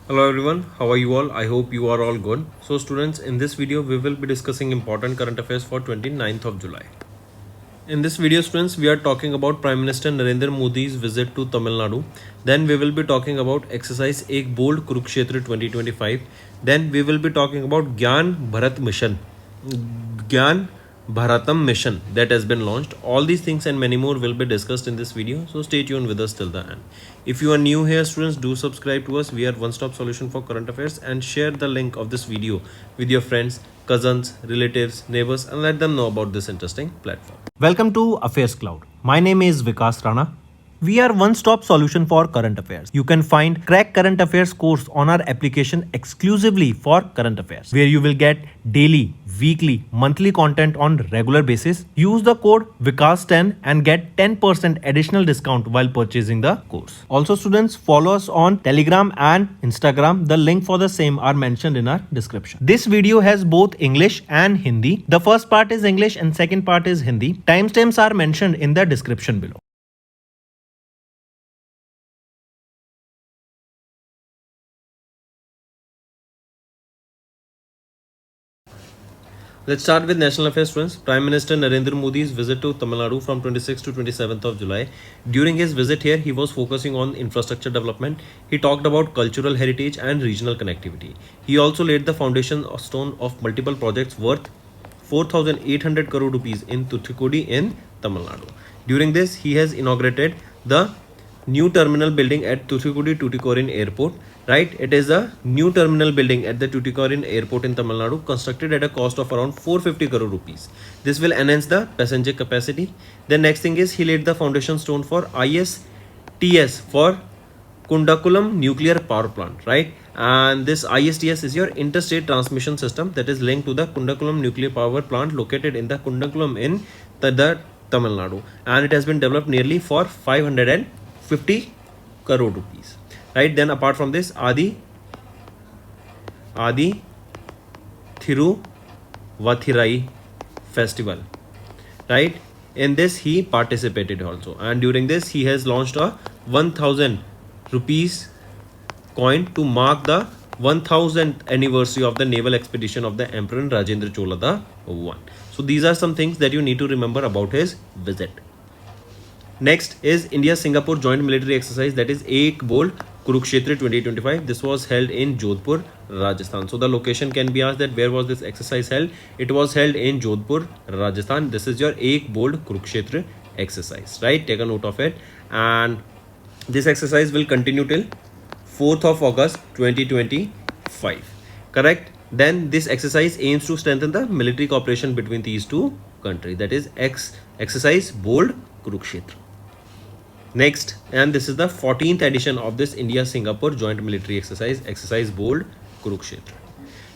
Hello everyone, how are you all? I hope you are all good. So students, in this video we will be discussing important current affairs for 29th of July. In this video students, we are talking about Prime Minister Narendra Modi's visit to Tamil Nadu. Then we will be talking about exercise Ek Bold Kurukshetra 2025. Then we will be talking about Gyan Bharat Mission. Gyan Bharatam mission that has been launched. All these things and many more will be discussed in this video. So stay tuned with us till the end. If you are new here students, do subscribe to us. We are one-stop solution for current affairs and share the link of this video with your friends, cousins, relatives, neighbors and let them know about this interesting platform. Welcome to Affairs Cloud. My name is Vikas Rana. We are one-stop solution for current affairs. You can find Crack Current Affairs course on our application exclusively for current affairs, where you will get daily, weekly, monthly content on regular basis. Use the code VIKAS10 and get 10% additional discount while purchasing the course. Also students, follow us on Telegram and Instagram. The link for the same are mentioned in our description. This video has both English and Hindi. The first part is English and second part is Hindi. Timestamps are mentioned in the description below. Let's start with national affairs students. Prime Minister Narendra Modi's visit to Tamil Nadu from 26th to 27th of July. During his visit here, he was focusing on infrastructure development. He talked about cultural heritage and regional connectivity. He also laid the foundation stone of multiple projects worth 4,800 crore rupees in Thoothukudi in Tamil Nadu. During this, he has inaugurated the new terminal building at Thoothukudi Tuticorin Airport. Right, it is a new terminal building at the Tuticorin Airport in Tamil Nadu, constructed at a cost of around 450 crore rupees. This will enhance the passenger capacity. The next thing is he laid the foundation stone for ISTS for Kundakulam Nuclear Power Plant, right? And this ISTS is your interstate transmission system that is linked to the Kundakulam Nuclear Power Plant located in the Kundakulam in the Tamil Nadu, and it has been developed nearly for 550 crore rupees. Right, then apart from this, Adi Thiruvathirai festival, right? In this he participated also, and during this he has launched a 1000 rupees coin to mark the 1000th anniversary of the naval expedition of the Emperor Rajendra Chola the One. So these are some things that you need to remember about his visit. Next is India-Singapore joint military exercise, that is Ek Bold Kurukshetra 2025. This was held in Jodhpur, Rajasthan. So the location can be asked that where was this exercise held? It was held in Jodhpur, Rajasthan. This is your Ek Bold Kurukshetra exercise, right? Take a note of it. And this exercise will continue till 4th of August 2025. Correct? Then this exercise aims to strengthen the military cooperation between these two countries. That is exercise Bold Kurukshetra. Next, and this is the 14th edition of this India-Singapore joint military exercise, exercise Bold Kurukshetra.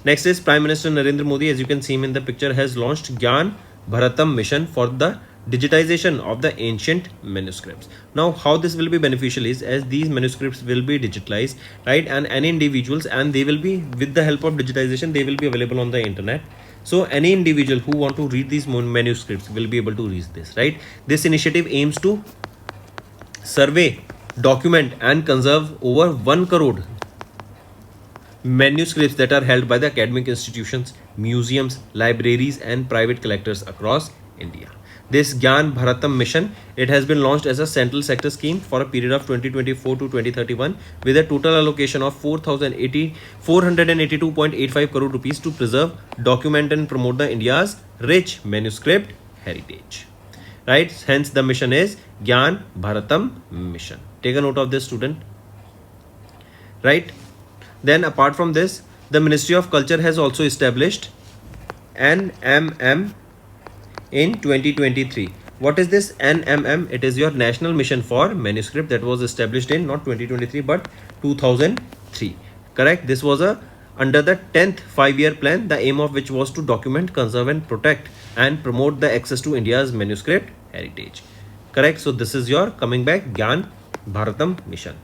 Next is Prime Minister Narendra Modi, as you can see him in the picture, has launched Gyan Bharatam mission for the digitization of the ancient manuscripts. Now, how this will be beneficial is, as these manuscripts will be digitalized, right, and any individuals, and they will be, with the help of digitization, they will be available on the internet. So any individual who want to read these manuscripts will be able to read this, right? This initiative aims to survey, document and conserve over 1 crore manuscripts that are held by the academic institutions, museums, libraries and private collectors across India. This Gyan Bharatam mission, it has been launched as a central sector scheme for a period of 2024 to 2031 with a total allocation of 482.85 crore rupees to preserve, document and promote the India's rich manuscript heritage. Right, hence the mission is Gyan Bharatam mission. Take a note of this, student. Right, then apart from this, the Ministry of Culture has also established NMM in 2023. What is this NMM? It is your National Mission for Manuscript that was established in not 2023 but 2003. Correct, this was under the 10th 5-year plan, the aim of which was to document, conserve and protect and promote the access to India's manuscript heritage. Correct, so this is your coming back Gyan Bharatam mission.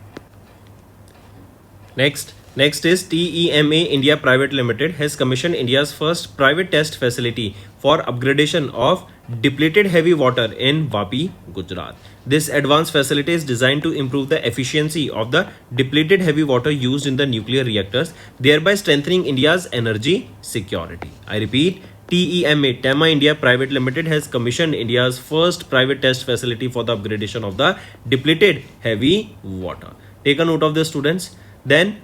Next is TEMA India Private Limited has commissioned India's first private test facility for upgradation of depleted heavy water in Vapi, Gujarat. This advanced facility is designed to improve the efficiency of the depleted heavy water used in the nuclear reactors, thereby strengthening India's energy security. I repeat, TEMA India Private Limited has commissioned India's first private test facility for the upgradation of the depleted heavy water. Take a note of this, students. Then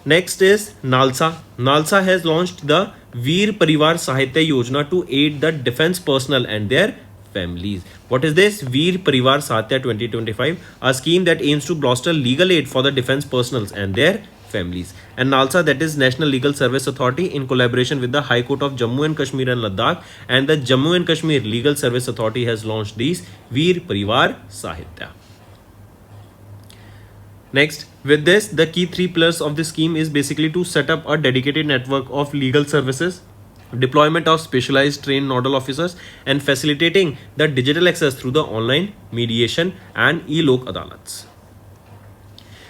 next is NALSA. NALSA has launched the Veer Parivar Sahitya Yojana to aid the defense personnel and their families. What is this? Veer Parivar Sahitya 2025, a scheme that aims to bolster legal aid for the defense personnel and their families. And NALSA, that is National Legal Service Authority, in collaboration with the High Court of Jammu and Kashmir and Ladakh and the Jammu and Kashmir Legal Service Authority, has launched these Veer Parivar Sahitya. Next, with this, the key three pillars of this scheme is basically to set up a dedicated network of legal services, deployment of specialized trained nodal officers, and facilitating the digital access through the online mediation and e-lok adalats.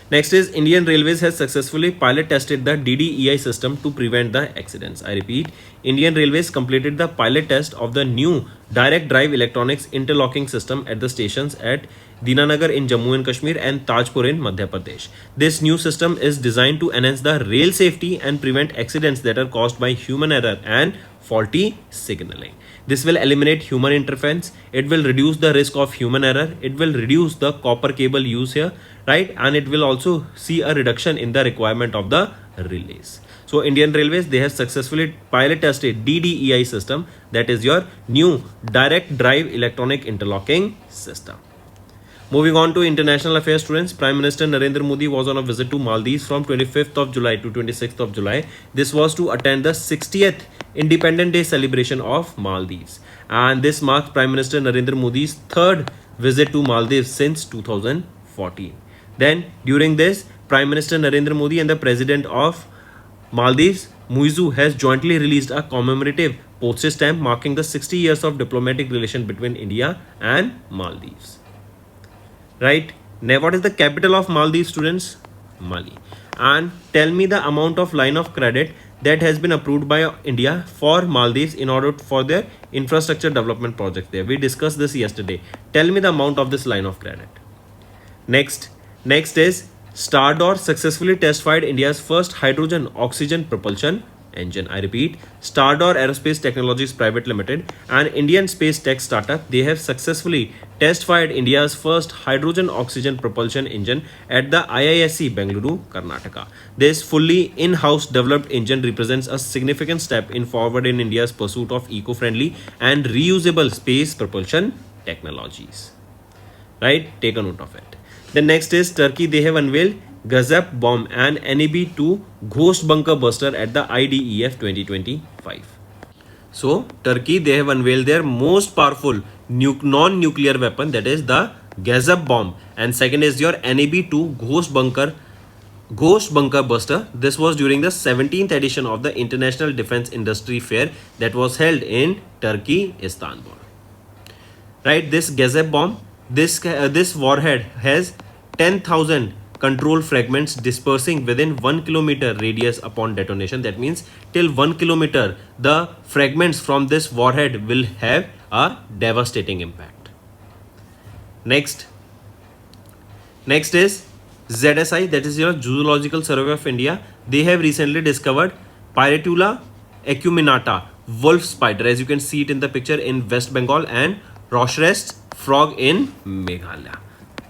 Next is Indian Railways has successfully pilot tested the DDEI system to prevent the accidents. I repeat, Indian Railways completed the pilot test of the new direct drive electronics interlocking system at the stations at Dinanagar in Jammu and Kashmir and Tajpur in Madhya Pradesh. This new system is designed to enhance the rail safety and prevent accidents that are caused by human error and faulty signaling. This will eliminate human interference. It will reduce the risk of human error. It will reduce the copper cable use here, right? And it will also see a reduction in the requirement of the relays. So Indian Railways, they have successfully pilot tested DDEI system, that is your new direct drive electronic interlocking system. Moving on to international affairs, students, Prime Minister Narendra Modi was on a visit to Maldives from 25th of July to 26th of July. This was to attend the 60th Independence Day celebration of Maldives. And this marks Prime Minister Narendra Modi's third visit to Maldives since 2014. Then, during this, Prime Minister Narendra Modi and the President of Maldives, Muizu, has jointly released a commemorative postage stamp marking the 60 years of diplomatic relation between India and Maldives. Right? Now, what is the capital of Maldives, students? Mali. And tell me the amount of line of credit that has been approved by India for Maldives in order for their infrastructure development project there. We discussed this yesterday. Tell me the amount of this line of credit. Next is Stardor successfully test-fired India's first hydrogen oxygen propulsion engine. I repeat, Stardor Aerospace Technologies Private Limited, an Indian space tech startup, they have successfully test-fired India's first hydrogen oxygen propulsion engine at the IISc Bengaluru, Karnataka. This fully in-house developed engine represents a significant step forward in India's pursuit of eco-friendly and reusable space propulsion technologies. Right? Take a note of it. The next is Turkey. They have unveiled Gazap bomb and NAB-2 ghost bunker buster at the IDEF 2025. So, Turkey, they have unveiled their most powerful non-nuclear weapon, that is the Gazap bomb, and second is your NAB-2 ghost bunker buster. This was during the 17th edition of the International Defense Industry Fair that was held in Turkey, Istanbul. Right, this Gazap bomb, this warhead has 10,000 control fragments dispersing within 1 kilometer radius upon detonation. That means till 1 kilometer, the fragments from this warhead will have a devastating impact. Next is ZSI, that is your Zoological Survey of India. They have recently discovered Pyretula acuminata wolf spider, as you can see it in the picture, in West Bengal, and Rochrest frog in Meghalaya.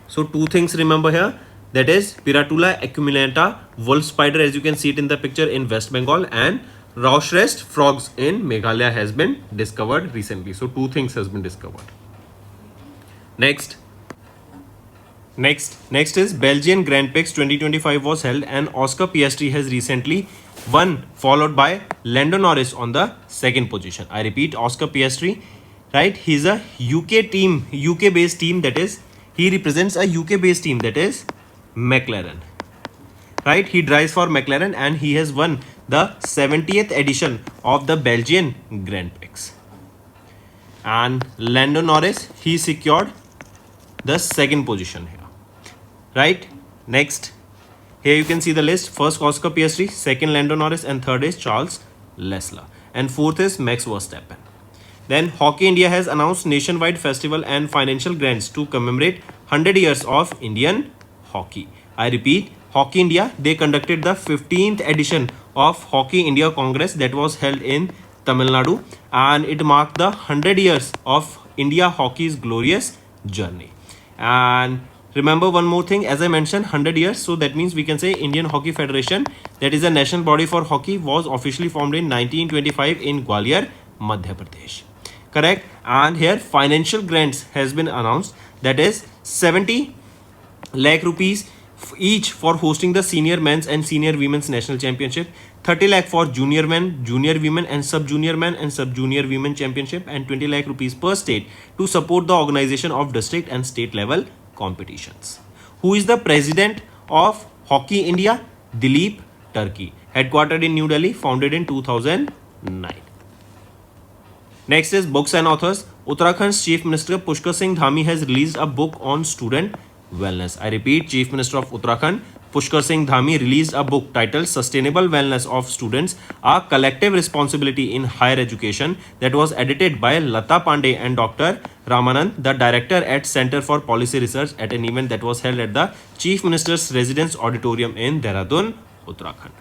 So two things remember here, that is Pyretula acuminata wolf spider, as you can see it in the picture, in West Bengal, and Rochrest frogs in Meghalaya has been discovered recently. So two things has been discovered. Next is Belgian Grand Prix 2025 was held, and Oscar Piastri has recently won, followed by Lando Norris on the second position. I repeat, Oscar Piastri, right? He's a UK based team, that is, he represents a UK based team, that is McLaren. Right? He drives for McLaren and he has won the 70th edition of the Belgian Grand Prix. And Lando Norris, he secured the second position here. Right? Next, here you can see the list. First Oscar Piastri, second Lando Norris, and third is Charles Leclerc, and fourth is Max Verstappen. Then Hockey India has announced nationwide festival and financial grants to commemorate 100 years of Indian hockey. I repeat, Hockey India, they conducted the 15th edition of Hockey India Congress that was held in Tamil Nadu, and it marked the 100 years of India hockey's glorious journey. And remember one more thing, as I mentioned, 100 years, so that means we can say Indian Hockey Federation, that is a national body for hockey, was officially formed in 1925 in Gwalior, Madhya Pradesh. Correct. And here financial grants has been announced, that is 70 lakh rupees each for hosting the senior men's and senior women's national championship, 30 lakh for junior men, junior women and sub junior men and sub junior women championship, and 20 lakh rupees per state to support the organization of district and state level competitions. Who is the president of Hockey India? Dileep Turkey, headquartered in New Delhi, founded in 2009. Next is books and authors. Uttarakhand's Chief Minister Pushkar Singh Dhami has released a book on student wellness. I repeat, Chief Minister of Uttarakhand Pushkar Singh Dhami released a book titled Sustainable Wellness of Students, A Collective Responsibility in Higher Education, that was edited by Lata Pandey and Dr. Ramanand, the director at Center for Policy Research, at an event that was held at the Chief Minister's Residence Auditorium in Dehradun, Uttarakhand.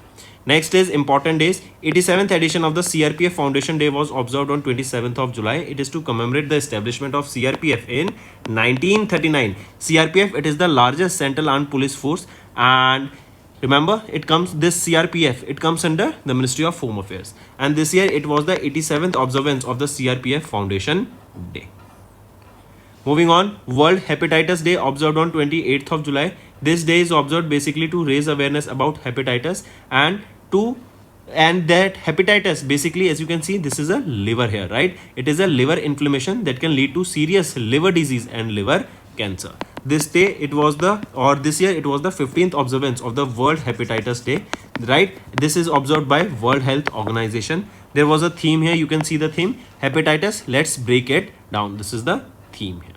Next is important days. 87th edition of the CRPF Foundation Day was observed on 27th of July. It is to commemorate the establishment of CRPF in 1939. CRPF, it is the largest central armed police force, and remember, this CRPF, it comes under the Ministry of Home Affairs, and this year it was the 87th observance of the CRPF Foundation Day. Moving on, World Hepatitis Day observed on 28th of July. This day is observed basically to raise awareness about hepatitis and that hepatitis, basically, as you can see, this is a liver here, right? It is a liver inflammation that can lead to serious liver disease and liver cancer. This year it was the 15th observance of the World Hepatitis Day, right? This is observed by World Health Organization. There was a theme here, you can see the theme, hepatitis, let's break it down. This is the theme here.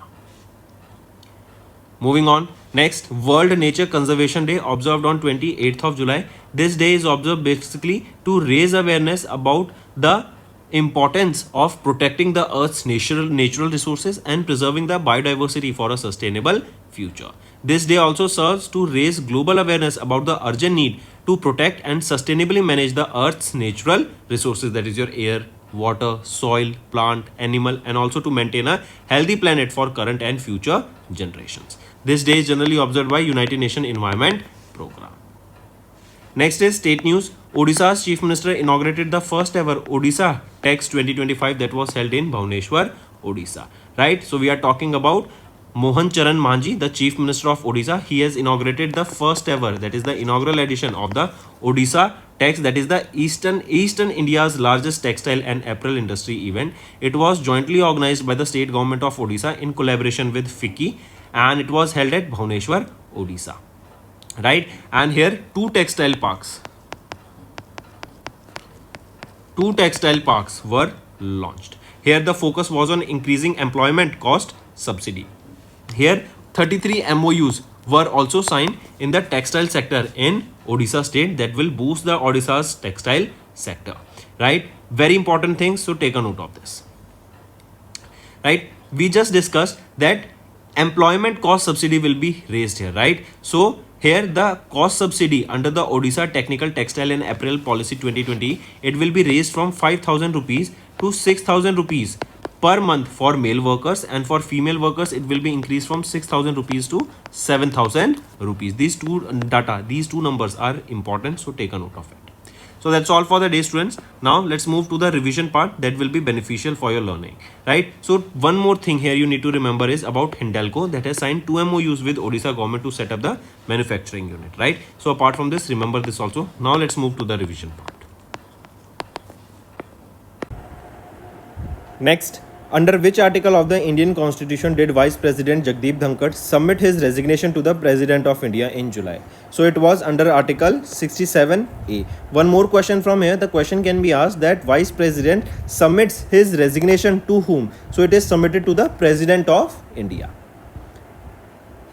Moving on, next, World Nature Conservation Day observed on 28th of July. This day is observed basically to raise awareness about the importance of protecting the Earth's natural resources and preserving the biodiversity for a sustainable future. This day also serves to raise global awareness about the urgent need to protect and sustainably manage the Earth's natural resources, that is your air, water, soil, plant, animal, and also to maintain a healthy planet for current and future generations. This day is generally observed by United Nations Environment Program. Next is state news. Odisha's Chief Minister inaugurated the first ever Odisha Tax 2025 that was held in Bhubaneswar, Odisha. Right? So we are talking about Mohan Charan Manji, the Chief Minister of Odisha. He has inaugurated the first ever, that is the inaugural edition of the Odisha Tax, that is the Eastern India's largest textile and apparel industry event. It was jointly organized by the state government of Odisha in collaboration with FICCI, and it was held at Bhubaneswar, Odisha. Right? And here two textile parks were launched. Here the focus was on increasing employment cost subsidy. Here 33 MOUs were also signed in the textile sector in Odisha state that will boost the Odisha's textile sector. Right? Very important things, so take a note of this. Right? We just discussed that employment cost subsidy will be raised here, right? So here the cost subsidy under the Odisha Technical Textile and Apparel Policy 2020, it will be raised from 5,000 rupees to 6,000 rupees per month for male workers, and for female workers it will be increased from 6,000 rupees to 7,000 rupees. These two numbers are important, so take a note of it. So that's all for the day, students. Now let's move to the revision part that will be beneficial for your learning, right? So one more thing here you need to remember is about Hindalco that has signed 2 MOUs with Odisha government to set up the manufacturing unit, right? So apart from this, remember this also. Now let's move to the revision part. Next, under which article of the Indian Constitution did Vice President Jagdeep Dhankad submit his resignation to the President of India in July? So it was under Article 67A. One more question from here. The question can be asked that Vice President submits his resignation to whom? So it is submitted to the President of India.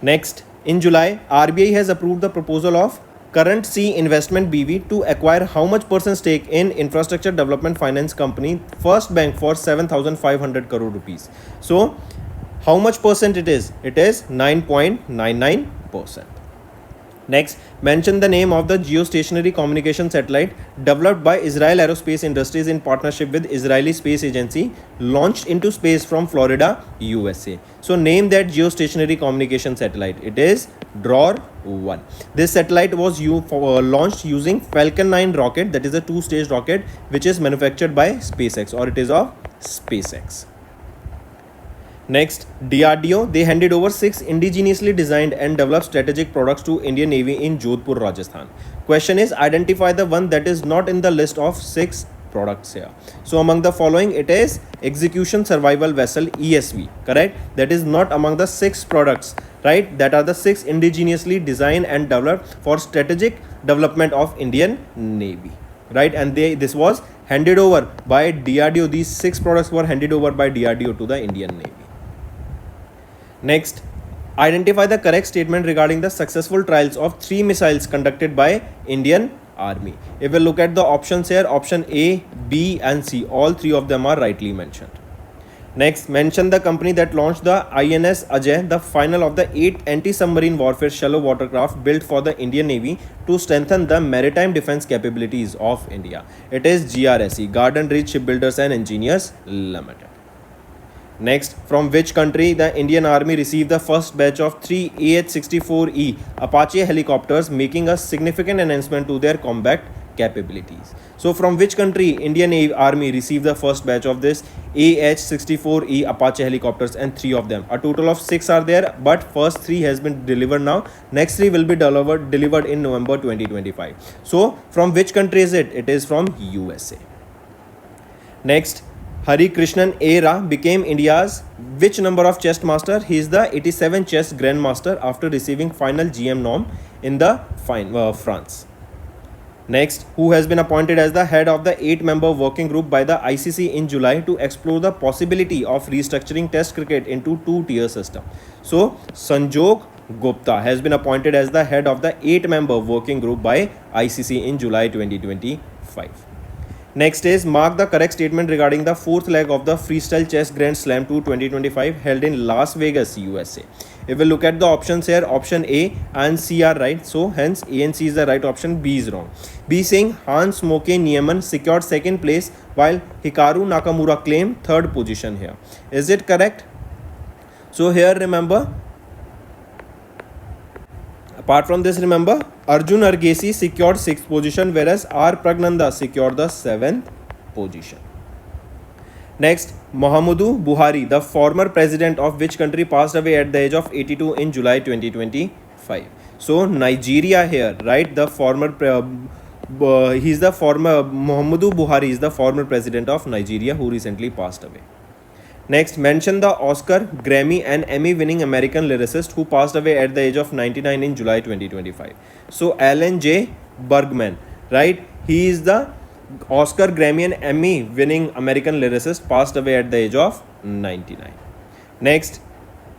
Next, in July, RBI has approved the proposal of Current C Investment BV to acquire how much percent stake in infrastructure development finance company First Bank for 7,500 crore rupees. So how much percent it is? It is 9.99%. Next, mention the name of the geostationary communication satellite developed by Israel Aerospace Industries in partnership with Israeli Space Agency, launched into space from Florida, USA. So name that geostationary communication satellite. It is Dror 1. This satellite was launched using Falcon 9 rocket, that is a two-stage rocket which is manufactured by SpaceX, or it is of SpaceX. Next, DRDO, they handed over 6 indigenously designed and developed strategic products to Indian Navy in Jodhpur, Rajasthan. Question is, identify the one that is not in the list of 6 products here. So among the following, it is Execution Survival Vessel ESV, correct? That is not among the 6 products, right? That are the 6 indigenously designed and developed for strategic development of Indian Navy, right? And this was handed over by DRDO. These 6 products were handed over by DRDO to the Indian Navy. Next, identify the correct statement regarding the successful trials of 3 missiles conducted by Indian Army. If we look at the options here, option A, B and C, all 3 of them are rightly mentioned. Next, mention the company that launched the INS Ajay, the final of the 8 anti-submarine warfare shallow watercraft built for the Indian Navy to strengthen the maritime defense capabilities of India. It is GRSE, Garden Ridge Shipbuilders and Engineers Limited. Next, from which country the Indian Army received the first batch of 3 AH-64E Apache helicopters, making a significant enhancement to their combat capabilities. So from which country Indian Army received the first batch of this AH-64E Apache helicopters, and 3 of them. A total of 6 are there, but first 3 has been delivered now. Next 3 will be delivered in November 2025. So from which country is it? It is from USA. Next, Hari Krishnan A. Ra became India's which number of chess master? He is the 87 chess grandmaster after receiving final GM norm in the France. Next, who has been appointed as the head of the 8-member working group by the ICC in July to explore the possibility of restructuring Test cricket into 2-tier system. So, Sanjog Gupta has been appointed as the head of the 8-member working group by ICC in July 2025. Next is, mark the correct statement regarding the 4th leg of the Freestyle Chess Grand Slam 2 2025 held in Las Vegas, USA. If we look at the options here, option A and C are right. So hence A and C is the right option, B is wrong. B saying Hans Moke Niemann secured 2nd place while Hikaru Nakamura claimed 3rd position here. Is it correct? So here remember, apart from this, remember, Arjun Argesi secured 6th position, whereas R. Pragnanda secured the 7th position. Next, Muhammadu Buhari, the former president of which country, passed away at the age of 82 in July 2025. So Nigeria here, right? The former Muhammadu Buhari is the former president of Nigeria who recently passed away. Next, mention the Oscar, Grammy and Emmy winning American lyricist who passed away at the age of 99 in July 2025. So Alan J. Bergman, right? He is the Oscar, Grammy and Emmy winning American lyricist, passed away at the age of 99. Next,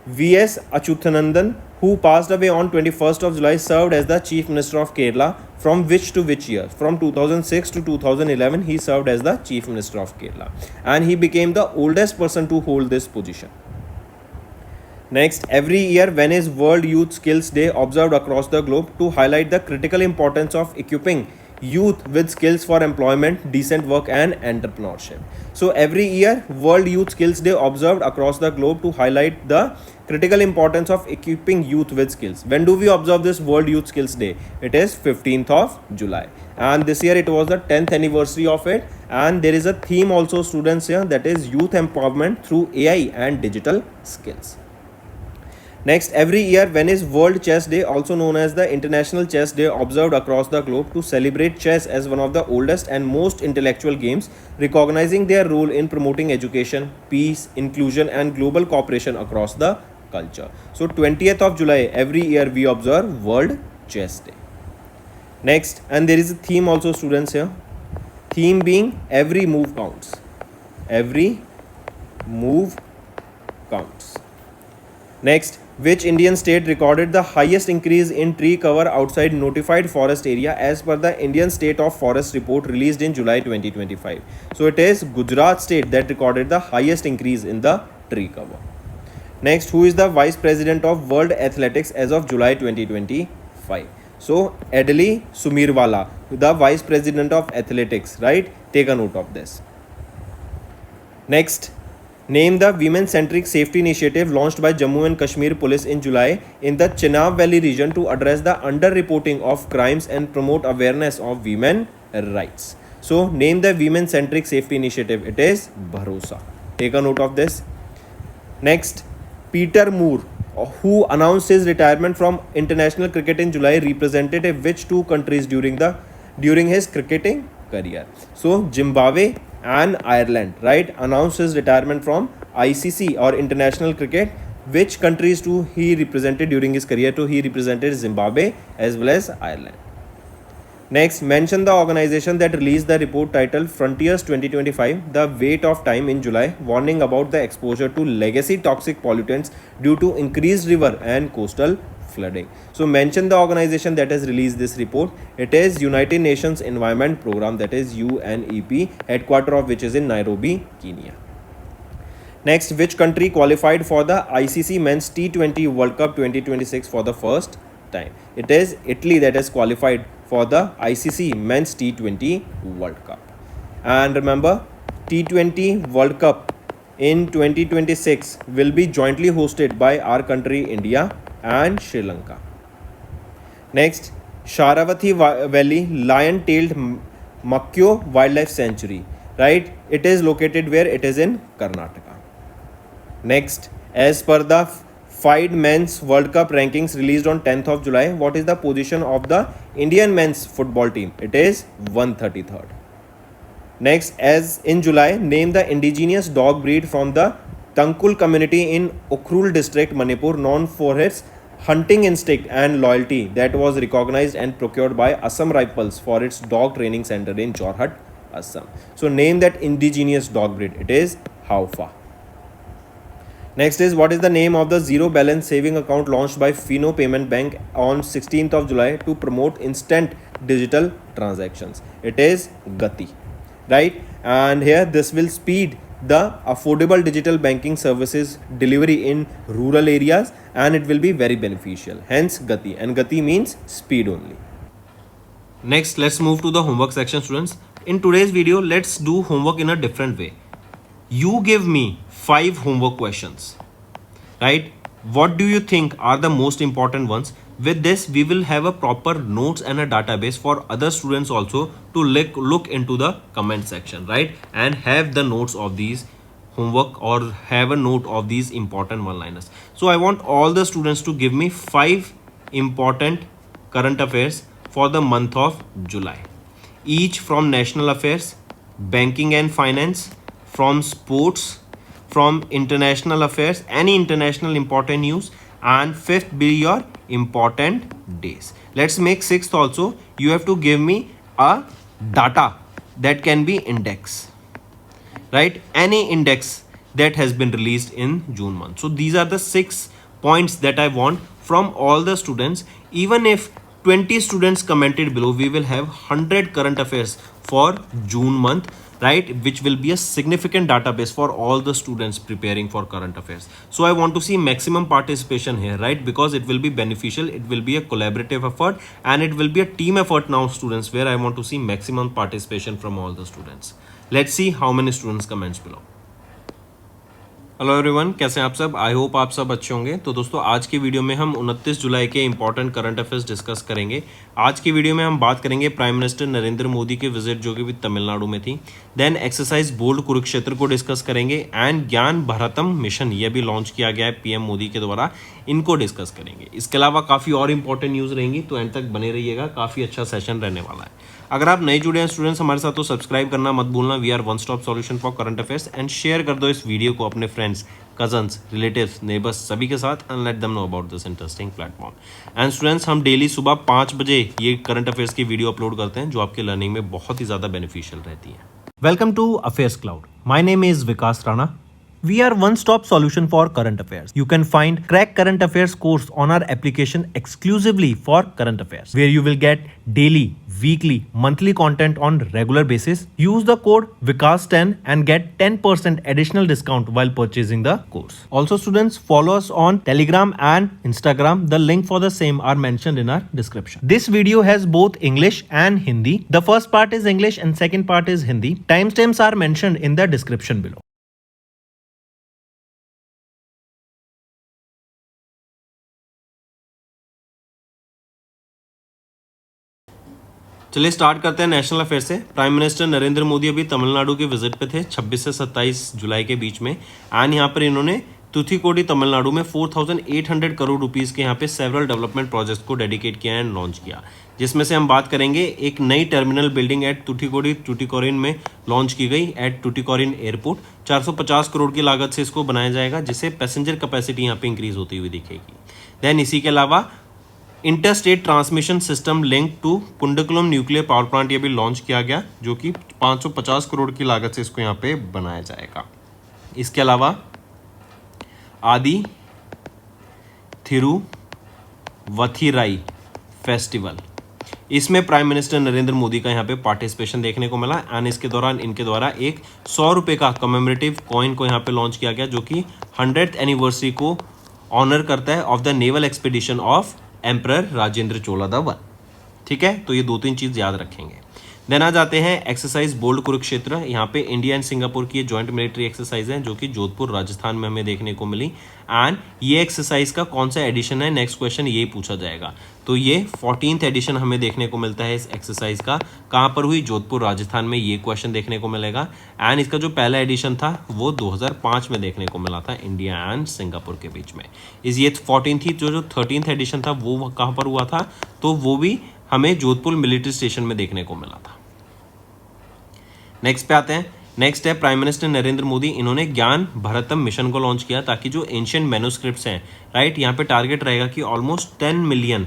V.S. Achuthanandan, who passed away on 21st of July, served as the Chief Minister of Kerala from which to which year? From 2006 to 2011, he served as the Chief Minister of Kerala, and he became the oldest person to hold this position. Next, every year when is World Youth Skills Day observed across the globe to highlight the critical importance of equipping youth with skills for employment, decent work and entrepreneurship. So every year World Youth Skills Day observed across the globe to highlight the critical importance of equipping youth with skills. When do we observe this World Youth Skills Day? It is 15th of July, and this year it was the 10th anniversary of it, and there is a theme also, students, here, that is youth empowerment through AI and digital skills. Next, every year when is World Chess Day, also known as the International Chess Day, observed across the globe to celebrate chess as one of the oldest and most intellectual games, recognizing their role in promoting education, peace, inclusion and global cooperation across the culture. So 20th of July every year we observe World Chess Day. Next, and there is a theme also, students, here. Theme being every move counts. Every move counts. Next, Which Indian state recorded the highest increase in tree cover outside notified forest area as per the Indian State of Forest report released in July 2025? So it is Gujarat state that recorded the highest increase in the tree cover. Next, who is the Vice President of World Athletics as of July 2025? So Adeli Sumirwala, the Vice President of Athletics, right? Take a note of this. Next, name the women-centric safety initiative launched by Jammu and Kashmir Police in July in the Chenab Valley region to address the underreporting of crimes and promote awareness of women rights. So, name the women-centric safety initiative. It is Bharosa. Take a note of this. Next, Peter Moore, who announced his retirement from international cricket in July, represented which two countries during his cricketing career? So, Zimbabwe and Ireland, right, announced his retirement from ICC or international cricket. Which countries do he represented during his career? To he represented Zimbabwe as well as Ireland. Next, mention the organization that released the report titled Frontiers 2025, The Weight of Time in July, warning about the exposure to legacy toxic pollutants due to increased river and coastal flooding. So mention the organization that has released this report. It is United Nations Environment Program, that is UNEP, headquarter of which is in Nairobi, Kenya. Next, which country qualified for the ICC Men's T20 World Cup 2026 for the first time? It is Italy that has qualified for the ICC Men's T20 World Cup. And remember, T20 World Cup in 2026 will be jointly hosted by our country India and Sri Lanka. Next, Sharavati Valley Lion-tailed Makyo Wildlife Sanctuary, right? It is located where? It is in Karnataka. Next, as per the FIDE Men's World Cup rankings released on 10th of July, what is the position of the Indian men's football team? It is 133rd. Next, as in July, name the indigenous dog breed from the Tangkul community in Ukhrul district, Manipur, known for its hunting instinct and loyalty, that was recognized and procured by Assam Rifles for its dog training center in Jorhat, Assam. So name that indigenous dog breed. It is Haufa. Next is, what is the name of the zero balance saving account launched by Fino Payment Bank on 16th of July to promote instant digital transactions? It is Gati, right? And here this will speed the affordable digital banking services delivery in rural areas, and it will be very beneficial. Hence Gati, and Gati means speed only. Next, let's move to the homework section, students. In today's video, let's do homework in a different way. You give me 5 homework questions, right? What do you think are the most important ones? With this, we will have a proper notes and a database for other students also to look into the comment section, right? And have the notes of these homework or have a note of these important one-liners. So I want all the students to give me 5 important current affairs for the month of July. Each from national affairs, banking and finance, from sports, from international affairs, any international important news, and 5th be your important days. Let's make 6th also. You have to give me a data that can be index, right? Any index that has been released in June month. So these are the 6 points that I want from all the students. Even if 20 students commented below, we will have 100 current affairs for June month, right? Which will be a significant database for all the students preparing for current affairs. So I want to see maximum participation here, right? Because it will be beneficial, it will be a collaborative effort, and it will be a team effort now, students, where I want to see maximum participation from all the students. Let's see how many students comments below. Hello everyone, कैसे हैं आप सब? I hope आप सब अच्छे होंगे। तो दोस्तों, आज की वीडियो में हम 29 जुलाई के इंपॉर्टेंट करंट अफेयर्स डिस्कस करेंगे। आज की वीडियो में हम बात करेंगे प्राइम मिनिस्टर नरेंद्र मोदी के विजिट जो कि तमिलनाडु में थी। देन एक्सरसाइज बोल्ड कुरुक्षेत्र को डिस्कस करेंगे एंड ज्ञान भारतम मिशन, ये भी लॉन्च किया गया है पीएम मोदी के द्वारा, इनको डिस्कस करेंगे। इसके अलावा काफ़ी और इंपॉर्टेंट न्यूज़ रहेंगी, तो एंड तक बने रहिएगा, काफ़ी अच्छा सेशन रहने वाला है। अगर आप नए जुड़े हैं स्टूडेंट्स हमारे साथ, तो सब्सक्राइब करना मत भूलना। We are one stop solution for current affairs, and share कर दो इस वीडियो को अपने फ्रेंड्स, कजन्स, रिलेटिव्स, नेबर्स सभी के साथ, and let them know about this interesting platform. And students, हम डेली सुबह 5 बजे ये करंट अफेयर्स की वीडियो अपलोड करते हैं, जो आपके लर्निंग में बहुत ही ज़्यादा बेनिफिशियल रहती है। Welcome to Affairs Cloud. My name is Vikas Rana. We are one-stop solution for current affairs. You can find Crack Current Affairs course on our application exclusively for current affairs, where you will get daily, weekly, monthly content on regular basis. Use the code Vikas10 and get 10% additional discount while purchasing the course. Also, students, follow us on Telegram and Instagram. The link for the same are mentioned in our description. This video has both English and Hindi. The first part is English and second part is Hindi. Timestamps are mentioned in the description below. चलिए start करते हैं national affair से। Prime minister Narendra Modi अभी तमिलनाडु के visit पे थे 26 से 27 जुलाई के बीच में, एंड यहाँ पर इन्होंने तुथिकोडी तमिलनाडु में 4,800 करोड़ रुपीस के यहाँ पे सेवरल डेवलपमेंट प्रोजेक्ट्स को डेडिकेट किया एंड लॉन्च किया, जिसमें से हम बात करेंगे एक नई टर्मिनल बिल्डिंग एट तुथिकोडी टुटिकोरिन में लॉन्च की गई एट टुटिकोरिन एयरपोर्ट। 450 करोड़ की लागत से इसको बनाया जाएगा, जिससे पैसेंजर कैपेसिटी यहाँ पे इंक्रीज होती हुई दिखेगी। देन इसी के अलावा interstate transmission system link to Kudankulam nuclear power plant ये भी लॉन्च किया गया, जो कि 550 करोड़ की लागत से इसको यहाँ पे बनाया जाएगा। इसके अलावा आदि थिरुवथिराई फेस्टिवल, इसमें प्राइम मिनिस्टर नरेंद्र मोदी का यहाँ पे पार्टिसिपेशन देखने को मिला, एंड इसके दौरान इनके द्वारा एक 100 रुपये का कमेमोरेटिव कॉइन को यहाँ पे लॉन्च किया गया, जो कि 100th एनिवर्सरी को ऑनर करता है of the naval expedition of emperor Rajendra Chola the one. ठीक है, तो ये 2-3 चीज याद रखेंगे। देन आ जाते हैं एक्सरसाइज बोल्ड कुरुक्षेत्र। यहाँ पे इंडिया एंड सिंगापुर की जॉइंट मिलिट्री एक्सरसाइज है, जो कि जोधपुर राजस्थान में हमें देखने को मिली, एंड ये एक्सरसाइज का कौन सा एडिशन है, नेक्स्ट क्वेश्चन ये पूछा जाएगा। तो ये 14th एडिशन हमें देखने को मिलता है इस एक्सरसाइज का। कहाँ पर हुई? जोधपुर राजस्थान में ये क्वेश्चन देखने को मिलेगा, एंड इसका जो पहला एडिशन था वो 2005 में देखने को मिला था इंडिया एंड सिंगापुर के बीच में। इस ये 14th थी, जो 13th एडिशन था वो कहाँ पर हुआ था, तो वो भी हमें जोधपुर मिलिट्री स्टेशन में देखने को मिला था। नेक्स्ट पे आते हैं। नेक्स्ट है प्राइम मिनिस्टर नरेंद्र मोदी, इन्होंने ज्ञान भारतम मिशन को लॉन्च किया, ताकि जो एंशिएंट मैन्युस्क्रिप्ट्स हैं, राइट, यहाँ पे टारगेट रहेगा कि ऑलमोस्ट 10 मिलियन,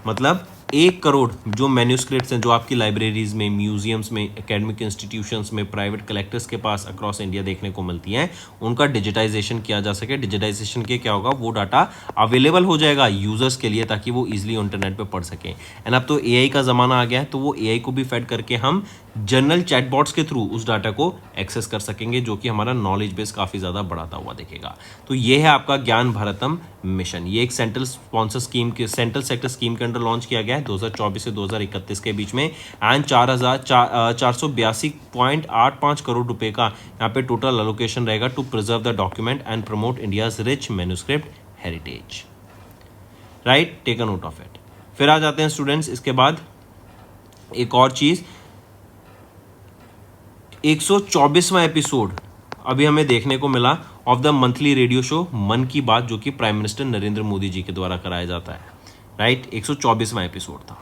मतलब 1 करोड़ जो मैन्युस्क्रिप्ट्स हैं जो आपकी लाइब्रेरीज में, म्यूजियम्स में, एकेडमिक इंस्टीट्यूशंस में, प्राइवेट कलेक्टर्स के पास अक्रॉस इंडिया देखने को मिलती हैं, उनका डिजिटाइजेशन किया जा सके। डिजिटाइजेशन के क्या होगा, वो डाटा अवेलेबल हो जाएगा यूजर्स के लिए, ताकि वो इजिली इंटरनेट पे पढ़ सकें। एंड अब तो एआई का ज़माना आ गया है, तो वो एआई को भी फेड करके हम जनरल चैटबॉट्स के थ्रू उस डाटा को एक्सेस कर सकेंगे, जो कि हमारा नॉलेज बेस काफ़ी ज़्यादा बढ़ाता हुआ दिखेगा। तो ये है आपका ज्ञान भारतम मिशन। ये एक सेंट्रल स्पॉन्सर स्कीम के, सेंट्रल सेक्टर स्कीम के अंडर लॉन्च किया गया है 2024 से 2031 के बीच में, एंड 4,482.85 करोड़ रुपए का यहाँ पे टोटल एलोकेशन रहेगा to preserve the document and promote India's rich manuscript heritage. Right, take a note of it. फिर आ जाते हैं स्टूडेंट्स, इसके बाद एक और चीज, 124वां एपिसोड अभी हमें देखने को मिला of the monthly radio show Mann Ki Baat, जो कि प्राइम मिनिस्टर नरेंद्र मोदी जी के द्वारा कराया जाता है। राइट, 124वां एपिसोड था।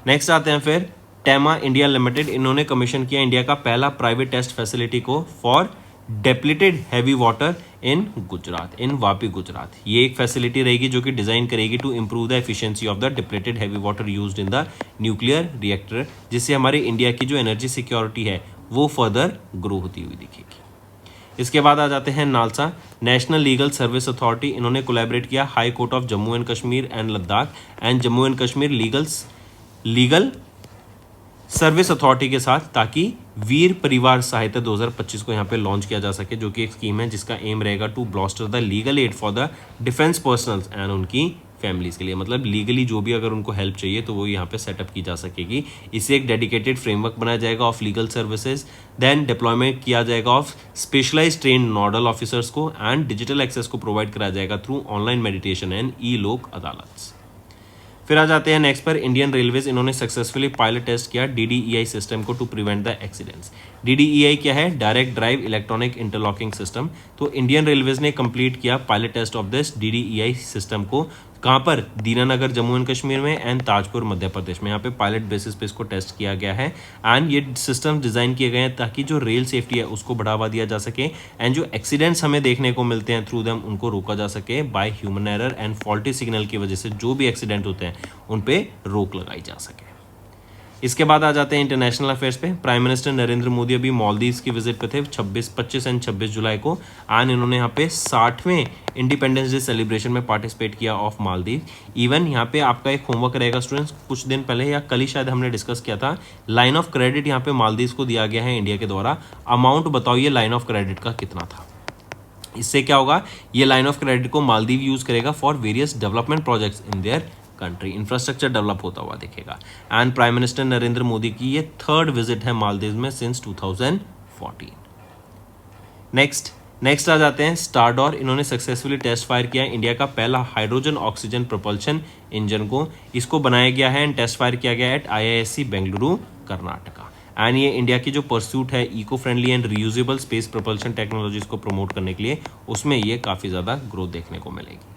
नेक्स्ट आते हैं फिर टेमा इंडिया लिमिटेड, इन्होंने कमीशन किया इंडिया का पहला प्राइवेट टेस्ट फैसिलिटी को for depleted heavy water in Gujarat, in Vapi Gujarat. ये एक फैसिलिटी रहेगी जो कि डिजाइन करेगी to improve the efficiency of the depleted heavy water used in the nuclear reactor, जिससे हमारे इंडिया की जो एनर्जी सिक्योरिटी है वो फर्दर ग्रो होती हुई दिखेगी। इसके बाद आ जाते हैं NALSA, national legal service authority, इन्होंने कोलैबोरेट किया high court of Jammu and Kashmir and Ladakh and Jammu and Kashmir legal service authority के साथ, ताकि वीर परिवार सहायता 2025 को यहाँ पे लॉन्च किया जा सके, जो कि एक स्कीम है जिसका एम रहेगा to bolster the legal aid for the defence personnels and उनकी फैमिलीज के लिए। मतलब लीगली जो भी अगर उनको हेल्प चाहिए तो वो यहाँ पे सेटअप की जा सकेगी। इससे एक डेडिकेटेड फ्रेमवर्क बनाया जाएगा of legal services, then deployment किया जाएगा of specialised train nodal officers को, एंड डिजिटल एक्सेस को प्रोवाइड कराया जाएगा through online meditation and e Lok Adalat. फिर आ जाते हैं नेक्स्ट पर इंडियन रेलवेज, इन्होंने सक्सेसफुली पायलट टेस्ट किया DDEI सिस्टम को to prevent the accidents. DDEI क्या है? Direct drive electronic interlocking system. तो इंडियन रेलवेज ने कंप्लीट किया pilot test of this DDEI system को, कहाँ पर? दीनानगर जम्मू एंड कश्मीर में एंड ताजपुर मध्य प्रदेश में। यहाँ पे पायलट बेसिस पे इसको टेस्ट किया गया है, एंड ये सिस्टम डिजाइन किए गए हैं ताकि जो रेल सेफ्टी है उसको बढ़ावा दिया जा सके, एंड जो एक्सीडेंट्स हमें देखने को मिलते हैं थ्रू देम उनको रोका जा सके by human error and faulty signal की वजह से जो भी एक्सीडेंट होते हैं उन पे रोक लगाई जा सके। इसके बाद आ जाते हैं इंटरनेशनल अफेयर्स पे। प्राइम मिनिस्टर नरेंद्र मोदी अभी मालदीव्स की विजिट पे थे 25 एंड 26 जुलाई को, एंड इन्होंने यहाँ पे 60वें इंडिपेंडेंस डे सेलिब्रेशन में पार्टिसिपेट किया ऑफ मालदीव। इवन यहाँ पे आपका एक होमवर्क रहेगा स्टूडेंट्स, कुछ दिन पहले या कल ही शायद हमने डिस्कस किया था, लाइन ऑफ क्रेडिट यहाँ पे मालदीव्स को दिया गया है इंडिया के द्वारा। अमाउंट बताओ ये लाइन ऑफ क्रेडिट का कितना था। इससे क्या होगा, ये लाइन ऑफ क्रेडिट को मालदीव यूज करेगा for various development projects in their country, infrastructure develop होता हुआ दिखेगा। And prime minister Narendra Modi की ये 3rd विजिट है मालदीव में सिंस 2014। नेक्स्ट आ जाते हैं स्टारडोर। इन्होंने सक्सेसफुली टेस्ट फायर किया इंडिया का पहला हाइड्रोजन ऑक्सीजन प्रोपल्शन इंजन को। इसको बनाया गया है एंड टेस्ट फायर किया गया at IISc Bengaluru Karnataka. And ये इंडिया की जो परस्यूट है eco friendly and reusable space propulsion technologies को प्रमोट करने के लिए, उसमें ये काफ़ी ज़्यादा ग्रोथ देखने को मिलेगी।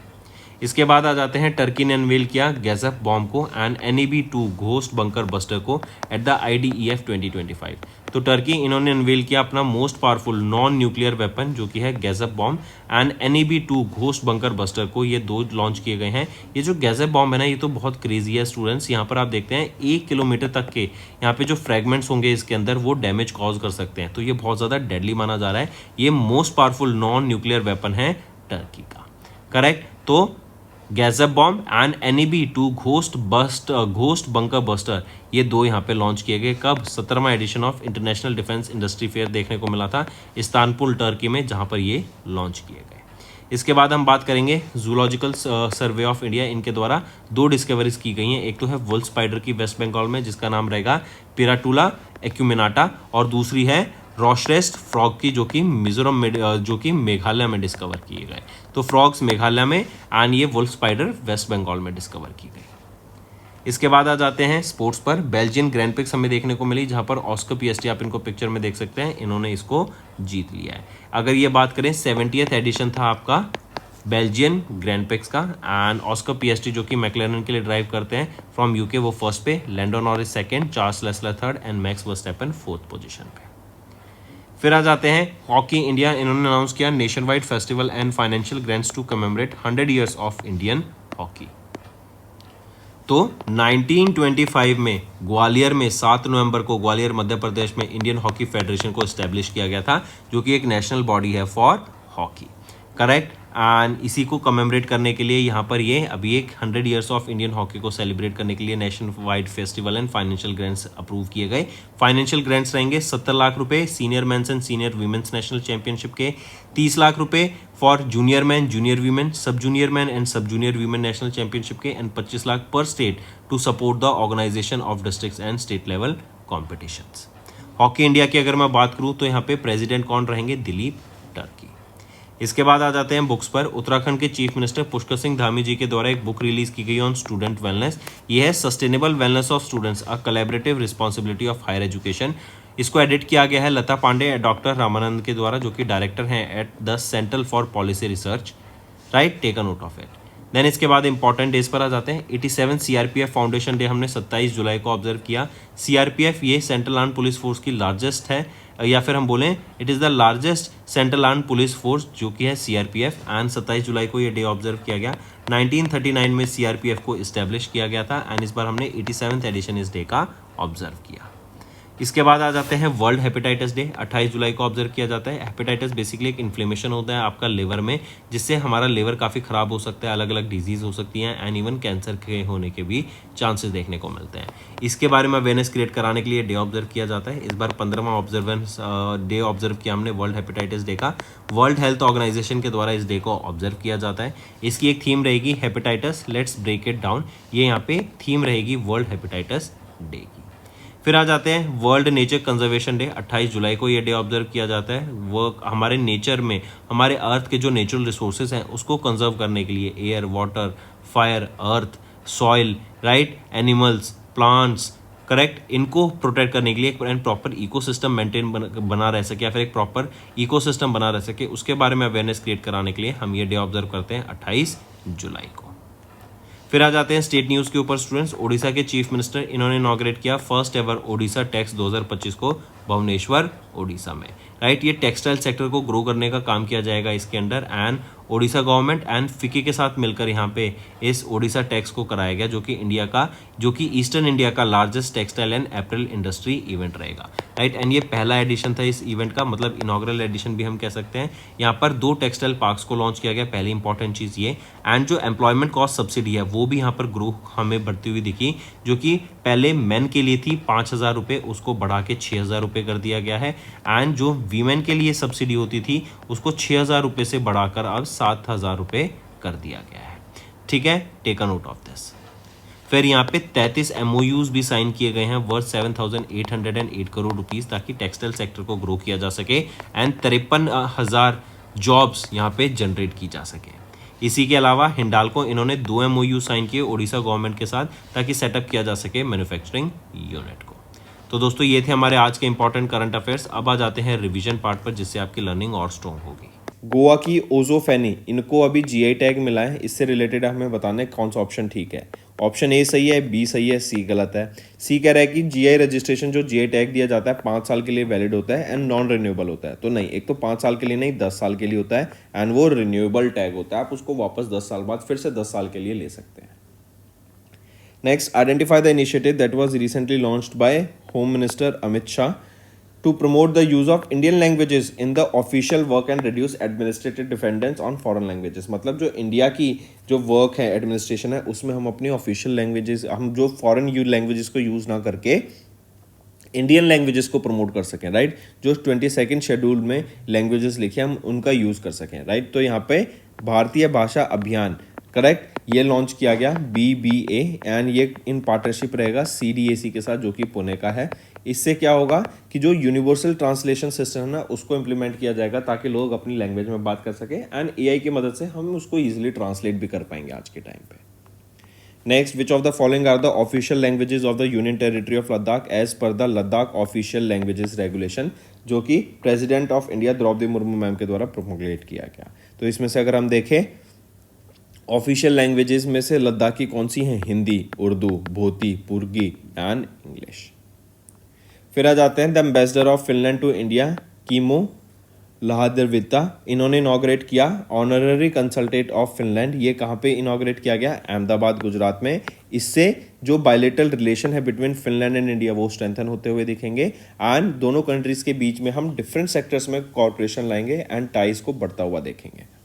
इसके बाद आ जाते हैं टर्की ने अनवेल किया गैजप बॉम्ब को and NAB-2 ghost bunker buster को एट द IDEF 2025। तो टर्की इन्होंने अनवेल किया अपना most powerful non nuclear weapon जो कि है Gazap bomb, and NAB-2 ghost bunker buster को, ये 2 लॉन्च किए गए हैं। ये जो गैजप बॉम्ब है ना, ये तो बहुत क्रेजी है स्टूडेंट्स। यहाँ पर आप देखते हैं 1 किलोमीटर तक के यहाँ पे जो फ्रेगमेंट्स होंगे इसके अंदर वो डैमेज कॉज कर सकते हैं, तो ये बहुत ज़्यादा डेडली माना जा रहा है। ये most powerful non nuclear weapon है टर्की का, करेक्ट। तो Gazap bomb and NAB-2 ghost bunker buster, ये 2 यहाँ पे लॉन्च किए गए। कब? 17वां edition of international defence industry fair देखने को मिला था इस्तानबुल टर्की में, जहाँ पर ये लॉन्च किए गए। इसके बाद हम बात करेंगे जूलॉजिकल सर्वे ऑफ इंडिया। इनके द्वारा 2 डिस्कवरीज की गई हैं। एक तो है वुल्फ स्पाइडर की वेस्ट बंगाल में, जिसका नाम रहेगा पिराटुला एक्यूमिनाटा, और दूसरी है रॉशरेस्ट फ्रॉग की, जो कि मिजोरम में, जो कि मेघालय में डिस्कवर किए गए। तो फ्रॉग्स मेघालय में एंड ये वुल्फ स्पाइडर वेस्ट बंगाल में डिस्कवर की गई। इसके बाद आ जाते हैं स्पोर्ट्स पर। बेल्जियन ग्रैंड प्रिक्स हमें देखने को मिली, जहां पर ऑस्कर पिएस्टी, आप इनको पिक्चर में देख सकते हैं, इन्होंने इसको जीत लिया है। अगर ये बात करें 70th एडिशन था आपका बेल्जियन ग्रैंड प्रिक्स का, एंड ऑस्कर पिएस्टी जो कि मैक्लेरन के लिए ड्राइव करते हैं फ्रॉम यूके, वो फर्स्ट पे, Lando Norris second, Charles Leclerc third and Max Verstappen 4th position पे। फिर आ जाते हैं हॉकी इंडिया। इन्होंने अनाउंस किया nation wide festival and financial grants to commemorate 100 years of Indian hockey. तो 1925 में ग्वालियर में 7 नवंबर को ग्वालियर मध्य प्रदेश में इंडियन हॉकी फेडरेशन को एस्टेब्लिश किया गया था, जो कि एक नेशनल बॉडी है फॉर हॉकी, करेक्ट। एंड इसी को कमेमोरेट करने के लिए यहाँ पर ये अभी एक 100 ईयर्स ऑफ इंडियन हॉकी को सेलिब्रेट करने के लिए nation wide festival and financial grants approve किए गए। फाइनेंशियल ग्रांट्स रहेंगे 70 लाख रुपए senior mens and senior womens national championship के, 30 लाख रुपए for junior man, junior women, sub junior man and sub junior women national championship के, एंड 25 लाख पर state to support the organisation of districts and state level competitions. Hockey India की अगर मैं बात करूँ तो यहाँ पे प्रेसिडेंट कौन रहेंगे? दिलीप टर्की। इसके बाद आ जाते हैं बुक्स पर। उत्तराखंड के चीफ मिनिस्टर पुष्कर सिंह धामी जी के द्वारा एक बुक रिलीज की गई ऑन स्टूडेंट वेलनेस। ये है sustainable wellness of students, a collaborative responsibility of higher education. इसको एडिट किया गया है लता पांडे डॉक्टर रामानंद के द्वारा, जो कि डायरेक्टर हैं at the central for policy research, right, take a note of it. Then इसके बाद इंपॉर्टेंट डेज पर आ जाते हैं। 87 CRPF फाउंडेशन डे हमने 27 जुलाई को ऑब्जर्व किया। CRPF ये सेंट्रल आर्म पुलिस फोर्स की लार्जेस्ट है, या फिर हम बोलें it is the largest central arm police force जो कि है CRPF, एंड 27 जुलाई को ये डे ऑब्जर्व किया गया। 1939 में CRPF को इस्टेब्लिश किया गया था, एंड इस बार हमने 87th एडिशन इस डे का ऑब्जर्व किया। इसके बाद आ जाते हैं वर्ल्ड हेपेटाइटिस डे, 28 जुलाई को ऑब्जर्व किया जाता है। हेपेटाइटिस बेसिकली एक इन्फ्लेमेशन होता है आपका लिवर में, जिससे हमारा लिवर काफ़ी ख़राब हो सकता है, अलग अलग डिजीज़ हो सकती हैं, एंड इवन कैंसर के होने के भी चांसेस देखने को मिलते हैं। इसके बारे में अवेयरनेस क्रिएट कराने के लिए डे ऑब्जर्व किया जाता है। इस बार 15वां ऑब्जर्वेंस डे ऑब्जर्व किया हमने वर्ल्ड हेपेटाइटिस डे का। वर्ल्ड हेल्थ ऑर्गेनाइजेशन के द्वारा इस डे को ऑब्जर्व किया जाता है। इसकी एक थीम रहेगी hepatitis let's break it down, ये यहाँ पे थीम रहेगी वर्ल्ड हेपेटाइटिस डे की। फिर आ जाते हैं वर्ल्ड नेचर कंजर्वेशन डे, 28 जुलाई को ये डे ऑब्जर्व किया जाता है। वो हमारे नेचर में हमारे अर्थ के जो नेचुरल रिसोर्सेज हैं उसको कंजर्व करने के लिए air, water, fire, earth, soil, right, animals, plants, correct, इनको प्रोटेक्ट करने के लिए एक प्रॉपर इकोसिस्टम मेंटेन बना रह सके, या फिर एक प्रॉपर इकोसिस्टम बना रह सके, उसके बारे में अवेयरनेस क्रिएट कराने के लिए हम ये डे ऑब्जर्व करते हैं 28 जुलाई को। फिर आ जाते हैं स्टेट न्यूज़ के ऊपर स्टूडेंट्स। ओडिशा के चीफ मिनिस्टर इन्होंने इनॉग्रेट किया फर्स्ट एवर ओडिशा टैक्स 2025 को भुवनेश्वर ओडिशा में, राइट। ये टेक्सटाइल सेक्टर को ग्रो करने का काम किया जाएगा इसके under, and Odisha government and FICCI के साथ मिलकर यहाँ पे इस ओडिशा टैक्स को कराया गया, जो कि ईस्टर्न इंडिया का largest textile and April industry event रहेगा, राइट। एंड ये पहला एडिशन था इस इवेंट का, मतलब इनॉग्रल एडिशन भी हम कह सकते हैं। यहाँ पर 2 टेक्सटाइल पार्क्स को लॉन्च किया गया, पहली इंपॉर्टेंट चीज़ ये। एंड जो एम्प्लॉयमेंट कॉस्ट सब्सिडी है वो भी यहाँ पर ग्रो हमें बढ़ती हुई दिखी, जो कि पहले मेन के लिए थी 5,000 रुपये, उसको बढ़ा के 6,000 रुपये कर दिया गया है। एंड जो वीमेन के लिए सब्सिडी होती थी उसको 6,000 रुपये से बढ़ाकर अब 7,000 रुपये कर दिया गया है, ठीक है। Take a note of this. फिर यहाँ पे 33 MOUs भी साइन किए गए हैं वर्थ 7,808 करोड़ रुपीस, ताकि टेक्सटाइल सेक्टर को ग्रो किया जा सके एंड 53,000 जॉब्स यहाँ पे जनरेट की जा सके। इसी के अलावा हिंडाल्को इन्होंने 2 MOU साइन किए ओडिशा गवर्नमेंट के साथ, ताकि सेटअप किया जा सके मैन्युफैक्चरिंग यूनिट को। तो दोस्तों ये थे हमारे आज के इंपॉर्टेंट करंट अफेयर्स। अब आ जाते हैं रिवीजन पार्ट पर, जिससे आपकी लर्निंग और स्ट्रॉन्ग होगी। गोवा की ओजोफेनी, इनको अभी GI टैग मिला है, इससे रिलेटेड हमें बताना है कौन सा ऑप्शन ठीक है। ऑप्शन ए सही है, बी सही है, सी गलत है। सी कह रहा है कि GI रजिस्ट्रेशन जो GI टैग दिया जाता है 5 साल के लिए वैलिड होता है एंड नॉन रिन्यूएबल होता है। तो नहीं, एक तो 5 साल के लिए नहीं, 10 साल के लिए होता है एंड वो रिन्यूएबल टैग होता है। आप उसको वापस 10 साल बाद फिर से 10 साल के लिए ले सकते हैं। Next, identify the initiative that was recently launched by home minister Amit Shah to promote the use of Indian languages in the official work and reduce administrative dependence on foreign languages। मतलब जो इंडिया की जो वर्क है, administration है, उसमें हम अपनी official languages, हम जो फॉरेन लैंग्वेजेस को यूज़ ना करके इंडियन लैंग्वेजेस को प्रमोट कर सकें, राइट। जो 22nd शेड्यूल में लैंग्वेजेस लिखे हम उनका यूज़ कर सकें, राइट। तो यहाँ पे भारतीय भाषा अभियान, करेक्ट, ये लॉन्च किया गया BBA एंड ये इन पार्टनरशिप रहेगा CDAC के साथ, जो कि पुणे का है। इससे क्या होगा कि जो यूनिवर्सल ट्रांसलेशन सिस्टम है ना, उसको इम्प्लीमेंट किया जाएगा, ताकि लोग अपनी लैंग्वेज में बात कर सकें एंड AI की मदद से हम उसको ईजिली ट्रांसलेट भी कर पाएंगे आज के टाइम पे। Next, which of the following are the official languages of the union territory of Ladakh as per the Ladakh official languages regulation, जो कि president of India Droupadi Murmu ma'am के द्वारा प्रोमोगेट किया गया। तो इसमें से अगर हम देखें ऑफिशियल लैंग्वेजेस में से लद्दाखी कौन सी हैं? Hindi, Urdu, Bhoti, Purgi and English. फिर आ जाते हैं the ambassador of Finland to India Kimmo Lahdevirta, इन्होंने इनॉग्रेट किया ऑनररी कंसल्टेंट ऑफ फिनलैंड। ये कहाँ पे इनॉग्रेट किया गया? अहमदाबाद, गुजरात में। इससे जो बायलेटरल रिलेशन है बिटवीन फिनलैंड एंड इंडिया वो स्ट्रेंथन होते हुए दिखेंगे एंड दोनों कंट्रीज के बीच में हम डिफरेंट सेक्टर्स में कॉर्पोरेशन लाएंगे एंड टाइज को बढ़ता हुआ देखेंगे।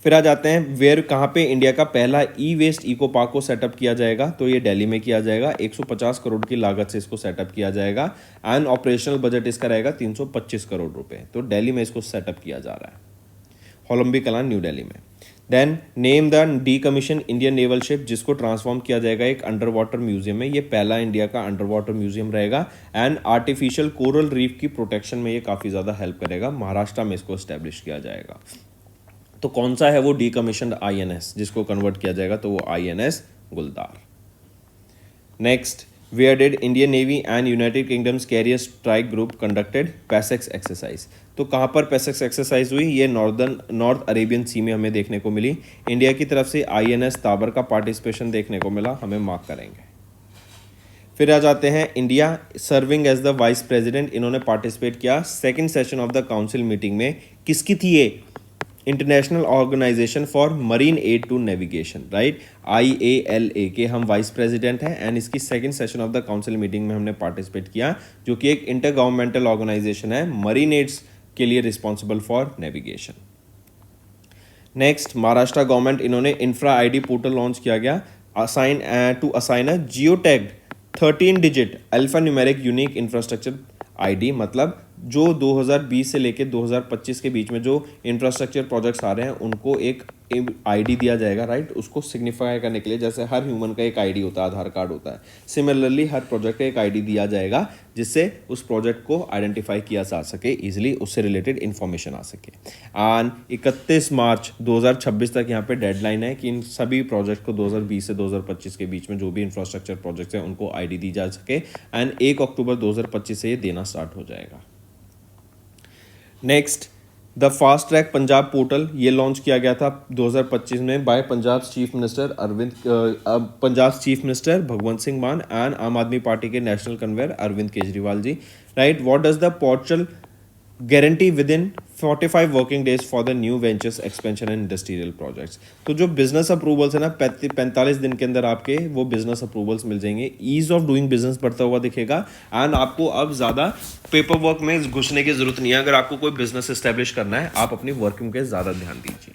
फिर आ जाते हैं वेयर, कहाँ पे इंडिया का पहला ई-वेस्ट इको पार्क को सेटअप किया जाएगा? तो ये दिल्ली में किया जाएगा। 150 करोड़ की लागत से इसको सेटअप किया जाएगा एंड ऑपरेशनल बजट इसका रहेगा 325 करोड़ रुपए। तो दिल्ली में इसको सेटअप किया जा रहा है, होलंबी कलां, न्यू दिल्ली में। Then name the decommissioned Indian naval ship, जिसको ट्रांसफॉर्म किया जाएगा एक अंडर वाटर म्यूजियम में। ये पहला इंडिया का अंडर वाटर म्यूजियम रहेगा एंड आर्टिफिशियल कोरल रीफ की प्रोटेक्शन में ये काफ़ी ज़्यादा हेल्प करेगा। महाराष्ट्र में इसको स्टैब्लिश किया जाएगा। तो कौन सा है वो डीकमीशन्ड INS जिसको कन्वर्ट किया जाएगा? तो वो INS Guldar. Next, where did Indian navy and United Kingdom's carrier strike group conducted PASSEX exercise? तो कहाँ पर पैसेक्स एक्सरसाइज हुई? ये नॉर्थ अरेबियन सी में हमें देखने को मिली। इंडिया की तरफ से INS ताबर का पार्टिसिपेशन देखने को मिला, हमें मार्क करेंगे। फिर आ जाते हैं India serving as the vice president, इन्होंने पार्टिसिपेट किया second session of the council meeting में। किसकी थी ये? International organisation for marine aid to navigation, right, IALA के हम वाइस प्रेसिडेंट हैं एंड इसकी second session of the council meeting में हमने पार्टिसिपेट किया, जो कि एक इंटर गवर्नमेंटल ऑर्गेनाइजेशन है मरीन एड्स के लिए responsible for navigation. Next, Maharashtra government, इन्होंने इंफ्रा ID पोर्टल लॉन्च किया गया असाइन अ जियो tagged 13 digit alpha numeric unique infrastructure ID, मतलब जो 2020 से लेकर 2025 के बीच में जो इंफ्रास्ट्रक्चर प्रोजेक्ट्स आ रहे हैं उनको एक ID दिया जाएगा, राइट, उसको सिग्निफाई करने के लिए। जैसे हर ह्यूमन का एक ID होता है, आधार कार्ड होता है, सिमिलरली हर प्रोजेक्ट का एक ID दिया जाएगा जिससे उस प्रोजेक्ट को आइडेंटिफाई किया जा सके इजीली, उससे रिलेटेड इन्फॉर्मेशन आ सके। एंड 31 मार्च 2026 तक यहाँ पे डेडलाइन है कि इन सभी प्रोजेक्ट को 2020 से 2025 के बीच में जो भी इंफ्रास्ट्रक्चर प्रोजेक्ट्स हैं उनको ID दी जा सके एंड 1 अक्टूबर 2025 से ये देना स्टार्ट हो जाएगा। Next, the fast track Punjab portal ये लॉन्च किया गया था 2025 में by Punjab chief minister Bhagwant Singh Mann and Aam Aadmi Party के national convenor Arvind Kejriwal ji, right. What does the portal guarantee within 45 working days for the new ventures expansion and industrial projects. तो जो business approvals है ना 45 दिन के अंदर आपके वो बिजनेस अप्रूवल्स मिल जाएंगे, ईज ऑफ डूइंग बिजनेस बढ़ता हुआ दिखेगा एंड आपको अब ज़्यादा पेपर वर्क में घुसने की जरूरत नहीं है। अगर आपको कोई बिजनेस एस्टेब्लिश करना है आप अपनी वर्किंग पे ज़्यादा ध्यान दीजिए।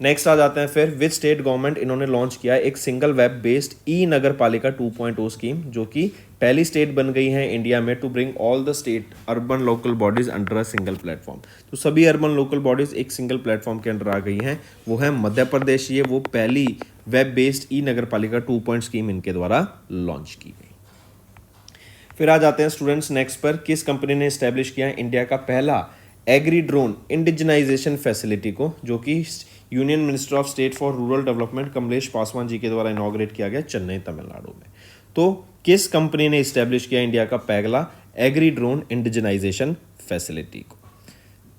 नेक्स्ट आ जाते हैं फिर विच स्टेट गवर्नमेंट, इन्होंने लॉन्च किया एक सिंगल वेब बेस्ड ई नगर पालिका 2.0 स्कीम, जो कि पहली स्टेट बन गई है इंडिया में to bring all the state urban local bodies under a single platform. तो सभी अर्बन लोकल बॉडीज एक सिंगल प्लेटफॉर्म के अंडर आ गई हैं, वो है मध्य प्रदेश। ये वो पहली वेब बेस्ड ई नगर पालिका 2.0 स्कीम इनके द्वारा लॉन्च की गई। फिर आ जाते हैं स्टूडेंट्स नेक्स्ट पर, किस कंपनी ने स्टैब्लिश किया है इंडिया का पहला एग्री ड्रोन इंडिजनाइजेशन फैसिलिटी को, जो कि union minister of state for rural development Kamlesh Paswan ji के द्वारा इनॉग्रेट किया गया चेन्नई तमिलनाडु में। तो किस कंपनी ने इस्टेब्लिश किया इंडिया का पहला एग्री ड्रोन इंडिजनाइजेशन फैसिलिटी को,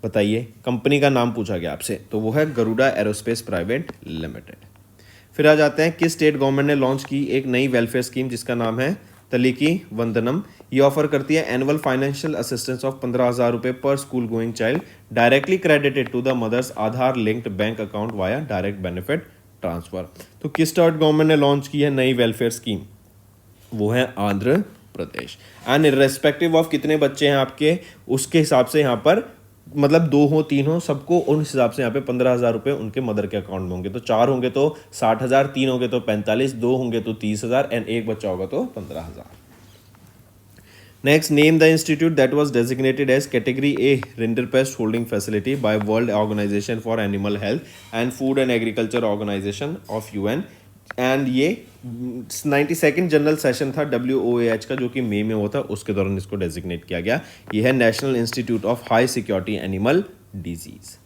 बताइए। कंपनी का नाम पूछा गया आपसे, तो वो है गरुड़ा एरोस्पेस प्राइवेट लिमिटेड। फिर आ जाते हैं किस स्टेट गवर्नमेंट ने लॉन्च की एक नई वेलफेयर स्कीम जिसका नाम है तलीकी वंदनम। ये ऑफर करती है एनुअल फाइनेंशियल असिस्टेंस ऑफ 15,000 रुपये पर school going child directly credited to the mother's Aadhaar linked bank account via direct benefit transfer. तो किस स्टेट गवर्नमेंट ने लॉन्च की है नई वेलफेयर स्कीम, वो है Andhra Pradesh. And irrespective of कितने बच्चे हैं आपके, उसके हिसाब से यहाँ पर मतलब 2 हो 3 हो सबको उन हिसाब से यहाँ पे 15,000 रुपये उनके मदर के अकाउंट में होंगे। तो 4 होंगे तो 60,000, 3 होंगे तो 45, 2 होंगे तो 30,000 एंड एक बच्चा होगा तो 15,000। Next, name the institute that was designated as category A rinderpest holding facility by world organisation for animal health and food and agriculture organisation of UN. And ये 92nd जनरल सेशन था WOAH का, जो कि मई में हुआ था, उसके दौरान इसको डेजिग्नेट किया गया। ये है national institute of high security animal disease.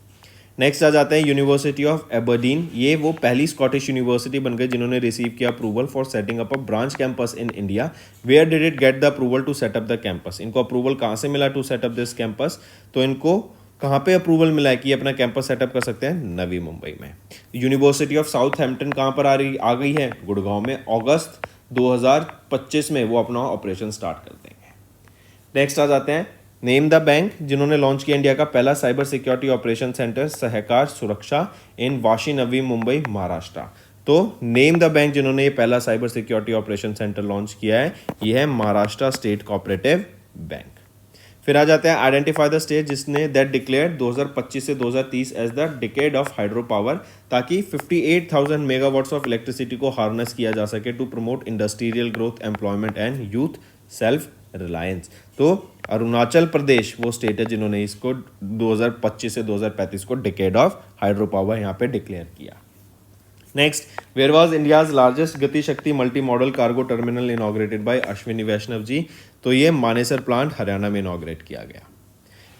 Next आ जाते हैं यूनिवर्सिटी ऑफ एबरडीन। ये वो पहली स्कॉटिश यूनिवर्सिटी बन गई जिन्होंने रिसीव किया approval for setting up a branch campus in India. Where did it get the approval to set up the campus, इनको अप्रूवल कहाँ से मिला टू सेटअप दिस कैंपस, तो इनको कहाँ पे अप्रूवल मिला है कि अपना कैंपस सेटअप कर सकते हैं, नवी मुंबई में। यूनिवर्सिटी ऑफ साउथहैम्पटन कहाँ पर आ गई है, गुड़गांव में। अगस्त 2025 में वो अपना ऑपरेशन स्टार्ट कर देंगे। नेक्स्ट आ जाते हैं नेम द बैंक, जिन्होंने लॉन्च किया इंडिया का पहला साइबर सिक्योरिटी ऑपरेशन सेंटर सहकार सुरक्षा इन वाशी नवी मुंबई महाराष्ट्र। तो नेम द बैंक जिन्होंने ये पहला cyber security operation centre launch किया है, ये है महाराष्ट्र स्टेट कोऑपरेटिव बैंक। फिर आ जाते हैं आइडेंटिफाई द स्टेट जिसने दैट डिक्लेयर 2025 से 2030 as the decade of hydro power, ताकि 58,000 मेगावाट्स ऑफ इलेक्ट्रिसिटी को हार्नेस किया जा सके to promote industrial growth, employment and youth self reliance. तो अरुणाचल प्रदेश वो स्टेट है जिन्होंने इसको 2025 से 2035 को डिकेड ऑफ हाइड्रो पावर यहाँ पे डिक्लेयर किया। Next, where was India's largest Gati Shakti multi modal cargo terminal inaugurated by Ashwini Vaishnaw ji, तो ये मानेसर प्लांट हरियाणा में इनॉग्रेट किया गया।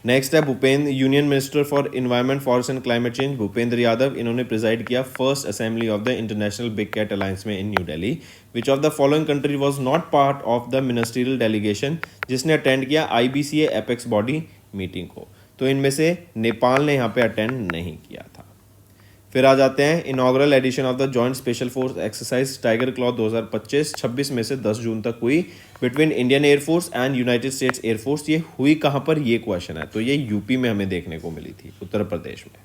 नेक्स्ट है Bhupender, union minister for environment forest and climate change Bhupender Yadav, इन्होंने प्रिजाइड किया first assembly of the international big cat alliance में in new Delhi. Which of the following country was not part of the ministerial delegation, जिसने attend किया IBCA apex body meeting को, तो इनमें से नेपाल ने यहाँ पे अटेंड नहीं किया था। फिर आ जाते हैं inaugural edition of the joint special force exercise tiger claw 2025, 26 में से 10 जून तक हुई between Indian air force and United States air force. ये हुई कहाँ पर, ये क्वेश्चन है, तो ये यूपी में हमें देखने को मिली थी, उत्तर प्रदेश में।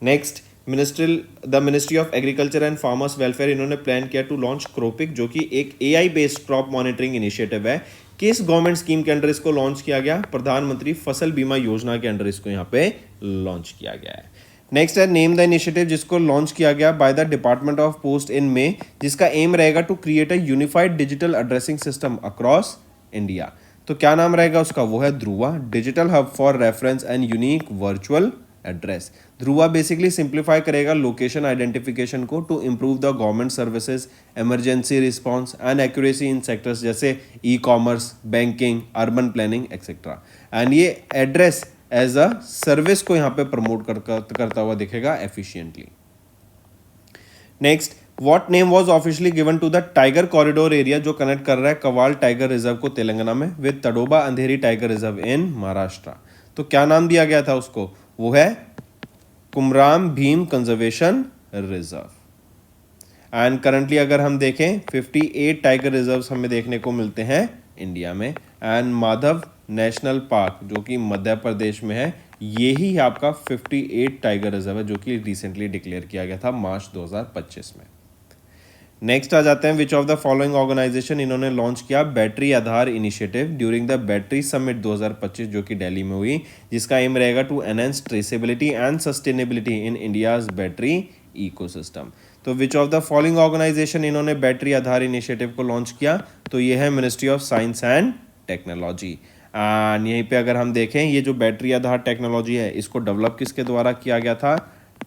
Next, ministry of agriculture and farmers welfare, इन्होंने प्लान किया टू लॉन्च क्रोपिक, जो कि एक AI based crop monitoring initiative है। किस गवर्नमेंट स्कीम के अंडर इसको लॉन्च किया गया, प्रधानमंत्री फसल बीमा योजना के अंडर इसको यहाँ पे लॉन्च किया गया है। नेक्स्ट है नेम द इनिशिएटिव जिसको लॉन्च किया गया by the department of post in May, जिसका एम रहेगा to create a unified digital addressing system across India. तो क्या नाम रहेगा उसका, वो है Dhruva digital hub for reference and unique virtual address. Dhruva basically simplify करेगा लोकेशन आइडेंटिफिकेशन को to improve the government services, emergency response and accuracy in sectors जैसे e-commerce, banking, urban planning etcetera. And ये एड्रेस एज अ सर्विस को यहाँ पे promote करता हुआ दिखेगा efficiently. Next, what name was officially given to the tiger corridor area जो connect कर रहा है कवाल टाइगर रिजर्व को तेलंगाना में with Tadoba Andhari tiger reserve in Maharashtra. तो क्या नाम दिया गया था उसको, वो है Kumram Bheem conservation reserve. And currently अगर हम देखें 58 टाइगर रिजर्व्स हमें देखने को मिलते हैं इंडिया में। एंड माधव नेशनल पार्क जो कि मध्य प्रदेश में है, यही आपका 58 टाइगर रिजर्व है जो कि रिसेंटली डिक्लेयर किया गया था मार्च 2025 में। नेक्स्ट आ जाते हैं, which of the following organisation इन्होंने लॉन्च किया battery Aadhaar initiative during the battery summit 2025 जो कि दिल्ली में हुई, जिसका एम रहेगा to enhance traceability and sustainability in India's battery ecosystem. तो which of the following organisation इन्होंने बैटरी आधार इनिशिएटिव को लॉन्च किया, तो ये है ministry of science and technology. And यहीं पे अगर हम देखें ये जो बैटरी आधार टेक्नोलॉजी है इसको डेवलप किसके द्वारा किया गया था,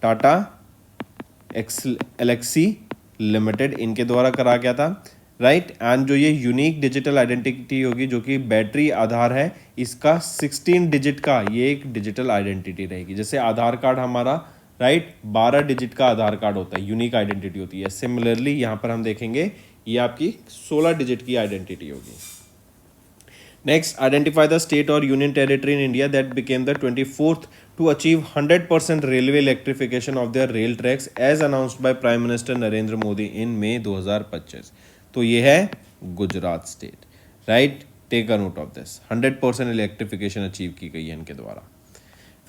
टाटा एलेक्सी लिमिटेड इनके द्वारा करा गया था, राइट। एंड जो ये यूनिक डिजिटल आइडेंटिटी होगी जो कि बैटरी आधार है, इसका 16 डिजिट का ये एक डिजिटल आइडेंटिटी रहेगी। जैसे आधार कार्ड हमारा, राइट, 12 डिजिट का आधार कार्ड होता है, यूनिक आइडेंटिटी होती है। सिमिलरली यहाँ पर हम देखेंगे ये आपकी 16 डिजिट की आइडेंटिटी होगी। नेक्स्ट, आइडेंटिफाई द स्टेट और union territory in India that became the 24th to achieve 100% railway electrification of their rail tracks as announced by Prime Minister Narendra Modi in May 2025। तो ये है Gujarat state, right. Take a note of this, 100% electrification achieve की गई है इनके द्वारा।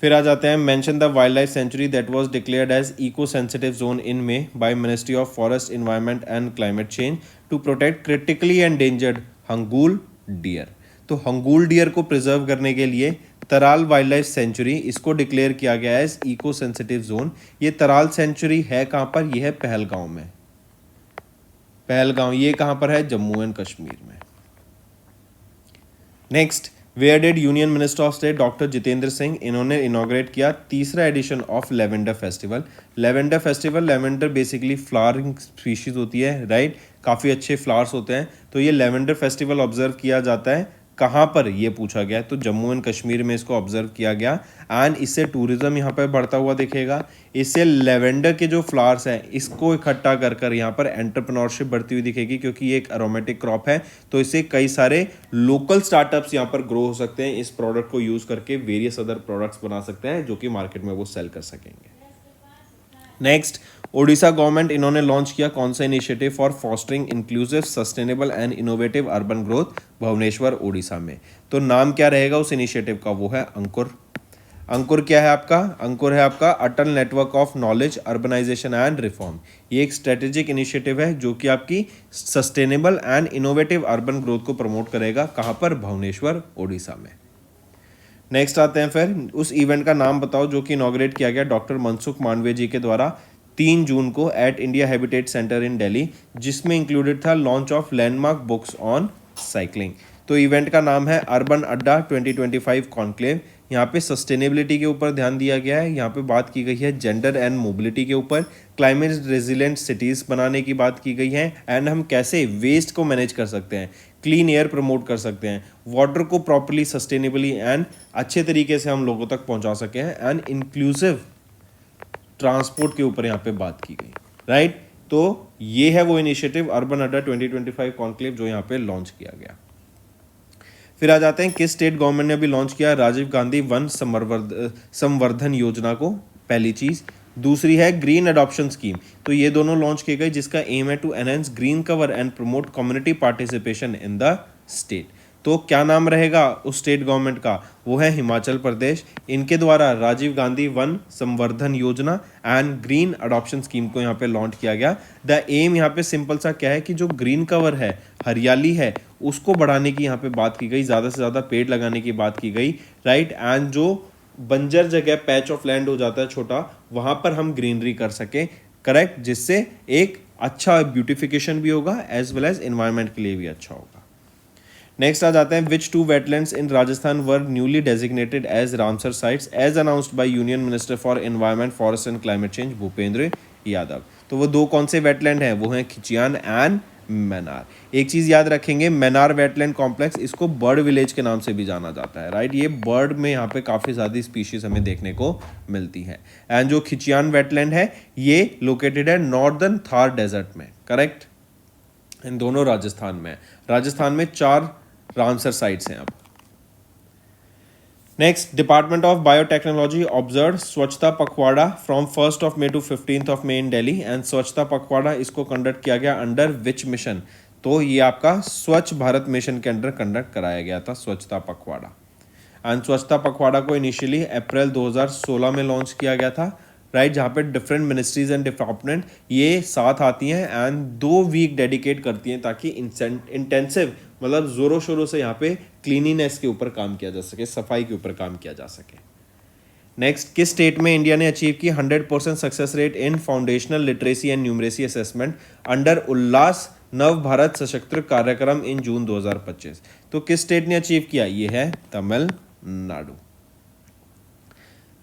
फिर आ जाते हैं, mention the wildlife sanctuary that was declared as eco sensitive zone in May by ministry of forest environment and climate change to protect critically endangered hangul deer. तो हंगूल डियर को प्रिजर्व करने के लिए तराल वाइल्ड लाइफ सेंचुरी इसको declare किया गया है एज इको सेंसिटिव जोन। ये तराल सेंचुरी है कहाँ पर, ये है पहलगांव में। पहलगांव ये कहाँ पर है, जम्मू एंड कश्मीर में। Next, where did union minister of state doctor Jitendra Singh इन्होंने इनॉग्रेट किया तीसरा edition of lavender festival. Lavender festival, lavender basically flowering species होती है, राइट, काफ़ी अच्छे फ्लावर्स होते हैं। तो ये लेवेंडर फेस्टिवल ऑब्जर्व किया जाता है कहाँ पर, ये पूछा गया है, तो जम्मू एंड कश्मीर में इसको ऑब्जर्व किया गया। एंड इससे टूरिज्म यहाँ पर बढ़ता हुआ दिखेगा। इससे लेवेंडर के जो फ्लावर्स हैं इसको इकट्ठा कर कर यहाँ पर एंटरप्रेन्योरशिप बढ़ती हुई दिखेगी, क्योंकि ये एक अरोमेटिक क्रॉप है। तो इससे कई सारे लोकल स्टार्टअप्स यहाँ पर ग्रो हो सकते हैं, इस प्रोडक्ट को यूज़ करके वेरियस अदर प्रोडक्ट्स बना सकते हैं जो कि मार्केट में वो सेल कर सकेंगे। नेक्स्ट, ओडिशा गवर्नमेंट इन्होंने लॉन्च किया कौन सा initiative for fostering inclusive sustainable and innovative urban growth Bhubaneswar Odisha में। तो नाम क्या रहेगा उस इनिशिएटिव का, वो है अंकुर। अंकुर क्या है आपका, अंकुर है आपका Atal network of knowledge urbanisation and reform. ये एक स्ट्रेटेजिक इनिशिएटिव है जो कि आपकी sustainable and innovative urban growth को प्रमोट करेगा। कहाँ पर, भुवनेश्वर ओडिशा में। नेक्स्ट आते हैं फिर, उस इवेंट का नाम बताओ जो कि इनॉग्रेट किया गया डॉक्टर मनसुख मांडविया जी के द्वारा 3 जून को एट इंडिया हैबिटेट सेंटर इन दिल्ली, जिसमें इंक्लूडेड था launch of landmark books on cycling. तो इवेंट का नाम है अर्बन अड्डा 2025 कॉन्क्लेव। यहाँ पे सस्टेनेबिलिटी के ऊपर ध्यान दिया गया है, यहाँ पे बात की गई है जेंडर एंड मोबिलिटी के ऊपर, क्लाइमेट रेजिलेंट सिटीज़ बनाने की बात की गई है, एंड हम कैसे वेस्ट को मैनेज कर सकते हैं, क्लीन एयर प्रमोट कर सकते हैं, वाटर को प्रॉपर्ली सस्टेनेबली एंड अच्छे तरीके से हम लोगों तक पहुँचा सके हैं, एंड इंक्लूसिव ट्रांसपोर्ट के ऊपर यहाँ पे बात की गई, राइट। तो ये है वो इनिशिएटिव अर्बन अड्डा 2025 कॉन्क्लेव जो यहाँ पे लॉन्च किया गया। फिर आ जाते हैं, किस स्टेट गवर्नमेंट ने अभी लॉन्च किया राजीव गांधी वन संवर्धन योजना को, पहली चीज़। दूसरी है ग्रीन अडॉप्शन स्कीम। तो ये दोनों लॉन्च किए गए जिसका एम है to enhance green cover and promote community participation in the state. तो क्या नाम रहेगा उस स्टेट गवर्नमेंट का, वो है हिमाचल प्रदेश। इनके द्वारा राजीव गांधी वन संवर्धन योजना एंड ग्रीन अडॉप्शन स्कीम को यहाँ पे लॉन्च किया गया। द एम यहाँ पे सिंपल सा क्या है कि जो ग्रीन कवर है, हरियाली है, उसको बढ़ाने की यहाँ पे बात की गई, ज़्यादा से ज़्यादा पेड़ लगाने की बात की गई, राइट। एंड जो बंजर जगह पैच ऑफ लैंड हो जाता है छोटा, वहाँ पर हम ग्रीनरी कर सकें, करेक्ट, जिससे एक अच्छा ब्यूटिफिकेशन भी होगा एज वेल एज एनवायरनमेंट के लिए भी अच्छा होगा। नेक्स्ट आ जाते हैं, which 2 wetlands in Rajasthan were newly designated as Ramsar sites as announced by union minister for environment forest and climate change Bhupender Yadav. तो वो 2 कौन से वेटलैंड हैं, वो हैं खिचियान एंड मैनार। एक चीज़ याद रखेंगे, मैनार वेटलैंड कॉम्प्लेक्स, इसको बर्ड विलेज के नाम से भी जाना जाता है, राइट। ये बर्ड में यहाँ पे काफ़ी ज़्यादा स्पीशीज हमें देखने को मिलती है। एंड जो खिचियान वेटलैंड है ये लोकेटेड है नॉर्दर्न थार डेजर्ट में, करेक्ट। इन दोनों राजस्थान में, राजस्थान में 4 रामसर साइट्स हैं। अब next, department of biotechnology observe स्वच्छता पखवाड़ा from 1st of May to 15th of May in Delhi, and स्वच्छता पखवाड़ा इसको कंडक्ट किया गया अंडर विच मिशन? तो ये आपका स्वच्छ भारत मिशन के अंडर कंडक्ट कराया गया था स्वच्छता पखवाड़ा। एंड स्वच्छता पखवाड़ा को इनिशियली अप्रैल 2016 में लॉन्च किया गया था, राइट, जहाँ पे डिफरेंट मिनिस्ट्रीज एंड डिपार्टमेंट ये साथ आती हैं एंड 2 वीक डेडिकेट करती हैं ताकि इंटेंसिव मतलब जोरों शोरों से यहाँ पे क्लीनिनेस के ऊपर काम किया जा सके, सफाई के ऊपर काम किया जा सके। नेक्स्ट, किस स्टेट में इंडिया ने अचीव की 100% success rate in foundational literacy and numeracy assessment under Ullas Nav Bharat सशक्त कार्यक्रम इन जून 2025? तो किस स्टेट ने अचीव किया? ये है Tamil Nadu,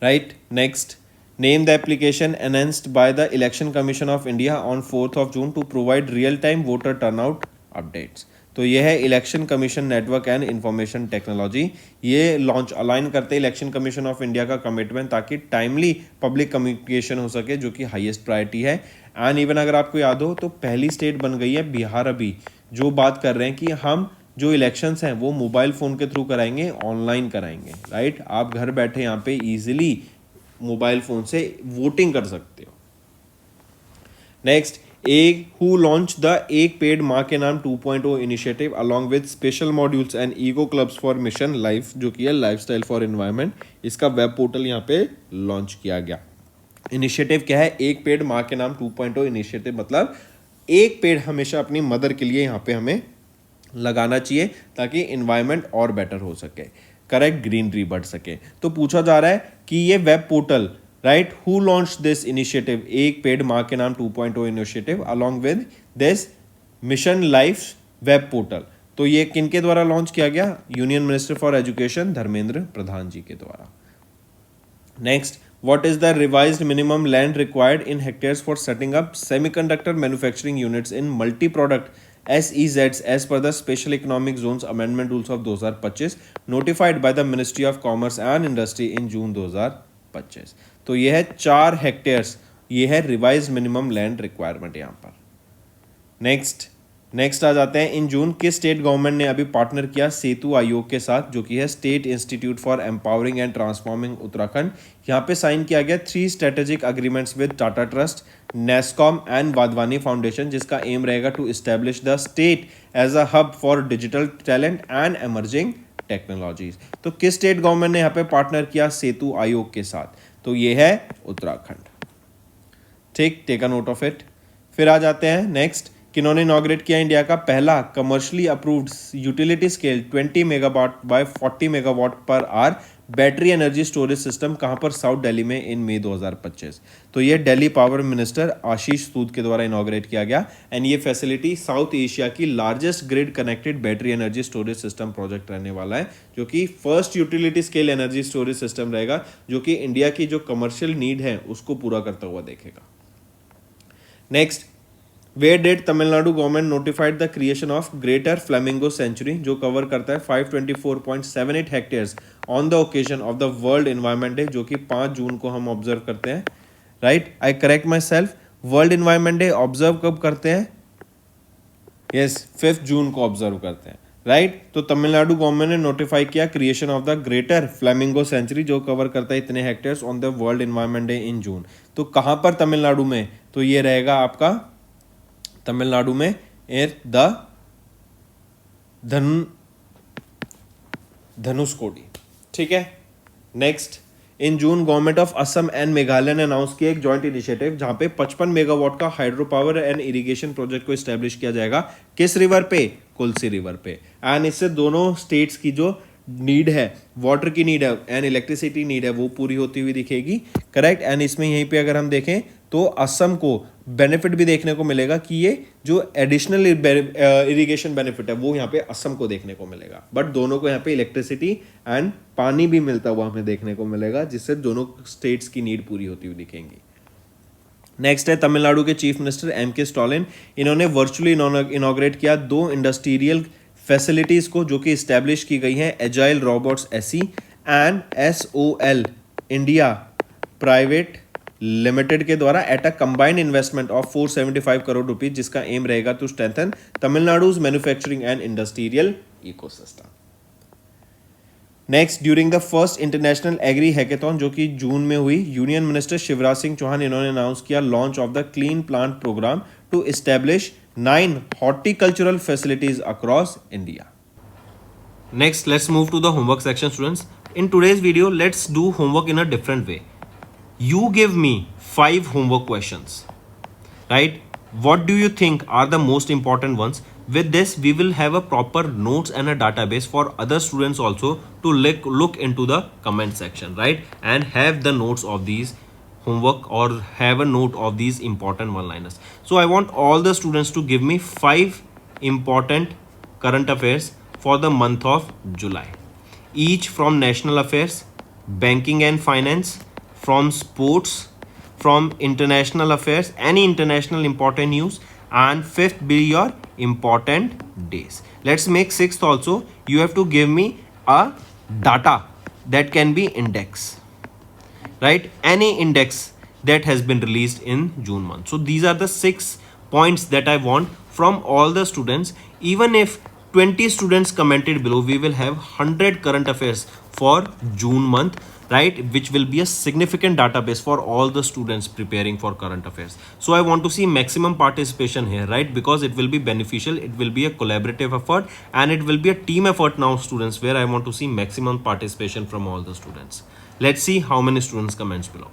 right. Next, name the application enhanced by the election commission of India on 4th of June to provide real time voter turnout updates? तो ये है election commission network and information technology. ये launch align करते हैं election commission of India का commitment ताकि timely public communication हो सके, जो कि हाईएस्ट प्रायोरिटी है। एंड इवन अगर आपको याद हो तो पहली स्टेट बन गई है बिहार अभी, जो बात कर रहे हैं कि हम जो इलेक्शंस हैं वो मोबाइल फ़ोन के थ्रू कराएंगे, ऑनलाइन कराएंगे, राइट। आप घर बैठे यहाँ पे ईजिली मोबाइल फ़ोन से वोटिंग कर सकते हो। नेक्स्ट, हु लॉन्च द एक Ped Maa Ke Naam 2.0 initiative along with special modules and eco clubs for mission life, जो कि है लाइफस्टाइल फॉर एनवायरनमेंट। इसका वेब पोर्टल यहाँ पे लॉन्च किया गया। इनिशिएटिव क्या है? एक पेड़ माँ के नाम 2.0 इनिशिएटिव, मतलब एक पेड़ हमेशा अपनी मदर के लिए यहाँ पे हमें लगाना चाहिए ताकि इन्वायरमेंट और बेटर हो सके, करेक्ट, ग्रीनरी बढ़ सके। तो पूछा जा रहा है कि ये web portal, right, who launch this initiative Ek Ped Maa Ke Naam 2.0 initiative along with this mission life web portal? तो ये किनके द्वारा लॉन्च किया गया? Union minister for education Dharmendra Pradhan ji के द्वारा। Next, what is the revised minimum land required in hectares for setting up semiconductor manufacturing units in multi-product SEZs as per the Special Economic Zones Amendment Rules of 2025 notified by the Ministry of Commerce and Industry in June 2025? तो ये है 4 hectares, ये है revise minimum land requirement यहाँ पर। Next आ जाते हैं, इन जून किस स्टेट गवर्नमेंट ने अभी पार्टनर किया सेतु आयोग के साथ, जो कि है state institute for empowering and transforming Uttarakhand. यहाँ पे साइन किया गया 3 strategic agreements with Tata trust, NASSCOM and Wadhwani foundation, जिसका एम रहेगा to establish the state as a hub for digital talent and emerging technologies. तो किस स्टेट गवर्नमेंट ने यहाँ पे पार्टनर किया सेतु आयोग के साथ? तो ये है उत्तराखंड, ठीक, take a note of it. फिर आ जाते हैं नेक्स्ट, किन्होंने इनॉग्रेट किया इंडिया का पहला commercially approved utility scale 20 megawatt by 40 megawatt per hour battery energy storage system, कहां पर? साउथ दिल्ली में इन मई 2025। तो ये दिल्ली पावर मिनिस्टर आशीष सूद के द्वारा इनॉग्रेट किया गया। एंड ये फैसिलिटी साउथ एशिया की largest grid connected battery energy storage system project रहने वाला है, जो कि first utility scale energy storage system रहेगा, जो कि इंडिया की जो कमर्शियल नीड है उसको पूरा करता हुआ देखेगा। Next, where date Tamil Nadu government notified the creation of greater flamingo sanctuary, जो कवर करता है 524.78 hectares on the occasion of the world environment day, जो कि 5 जून को हम ऑब्जर्व करते हैं, right. I correct myself, world environment day observe कब करते हैं? यस, 5 जून को ऑब्जर्व करते हैं, राइट। तो तमिलनाडु गवर्नमेंट ने नोटिफाई किया creation of the greater flamingo sanctuary, जो कवर करता है इतने hectares on the world environment day in June. तो कहां पर तमिलनाडु में? तो ये रहेगा आपका तमिलनाडु में द धनुषकोडी, ठीक है। Next, in June government of Assam and Meghalaya ने अनाउंस किया एक जॉइंट इनिशिएटिव जहां पे 55 मेगावाट का hydro power and irrigation project को एस्टेब्लिश किया जाएगा। किस रिवर पे? कोलसी रिवर पे। एंड इससे दोनों स्टेट्स की जो नीड है, वाटर की नीड है एंड इलेक्ट्रिसिटी नीड है, वो पूरी होती हुई दिखेगी, करेक्ट। एंड इसमें यहीं पे अगर हम देखें तो असम को बेनिफिट भी देखने को मिलेगा कि ये जो एडिशनल इरिगेशन बेनिफिट है वो यहाँ पे असम को देखने को मिलेगा, बट दोनों को यहाँ पे इलेक्ट्रिसिटी एंड पानी भी मिलता हुआ हमें देखने को मिलेगा, जिससे दोनों स्टेट्स की नीड पूरी होती हुई दिखेंगी। नेक्स्ट है तमिलनाडु के चीफ मिनिस्टर M.K. स्टालिन, इन्होंने वर्चुअली इनॉग्रेट किया 2 इंडस्ट्रियल फैसिलिटीज को, जो कि इस्टेब्लिश की गई हैं agile robots SE and SOL India private limited के द्वारा at a combined investment of 475 crore rupees, जिसका एम रहेगा to strengthen Tamil Nadu's manufacturing and industrial ecosystem. Next, during the first international agri hackathon जो कि जून में हुई, यूनियन मिनिस्टर शिवराज सिंह चौहान इन्होंने अनाउंस किया launch of the clean plant programme to establish 9 horticultural facilities across India. Next, let's move to the homework section, students. In today's video, let's do homework in a different way. You give me 5 homework questions, right? What do you think are the most important ones? With this, we will have a proper notes and a database for other students also to look into the comment section, right? And have the notes of these homework or have a note of these important one-liners. So I want all the students to give me 5 important current affairs for the month of July, each from national affairs, banking and finance, from sports, from international affairs, any international important news, and 5th be your important days. Let's make 6th also. You have to give me a data that can be index, right? Any index that has been released in June month. So these are the 6 points that I want from all the students. Even if 20 students commented below, we will have 100 current affairs for June month, right? Which will be a significant database for all the students preparing for current affairs. So I want to see maximum participation here, right? Because it will be beneficial, it will be a collaborative effort, and it will be a team effort now, students, where I want to see maximum participation from all the students. Let's see how many students comments below.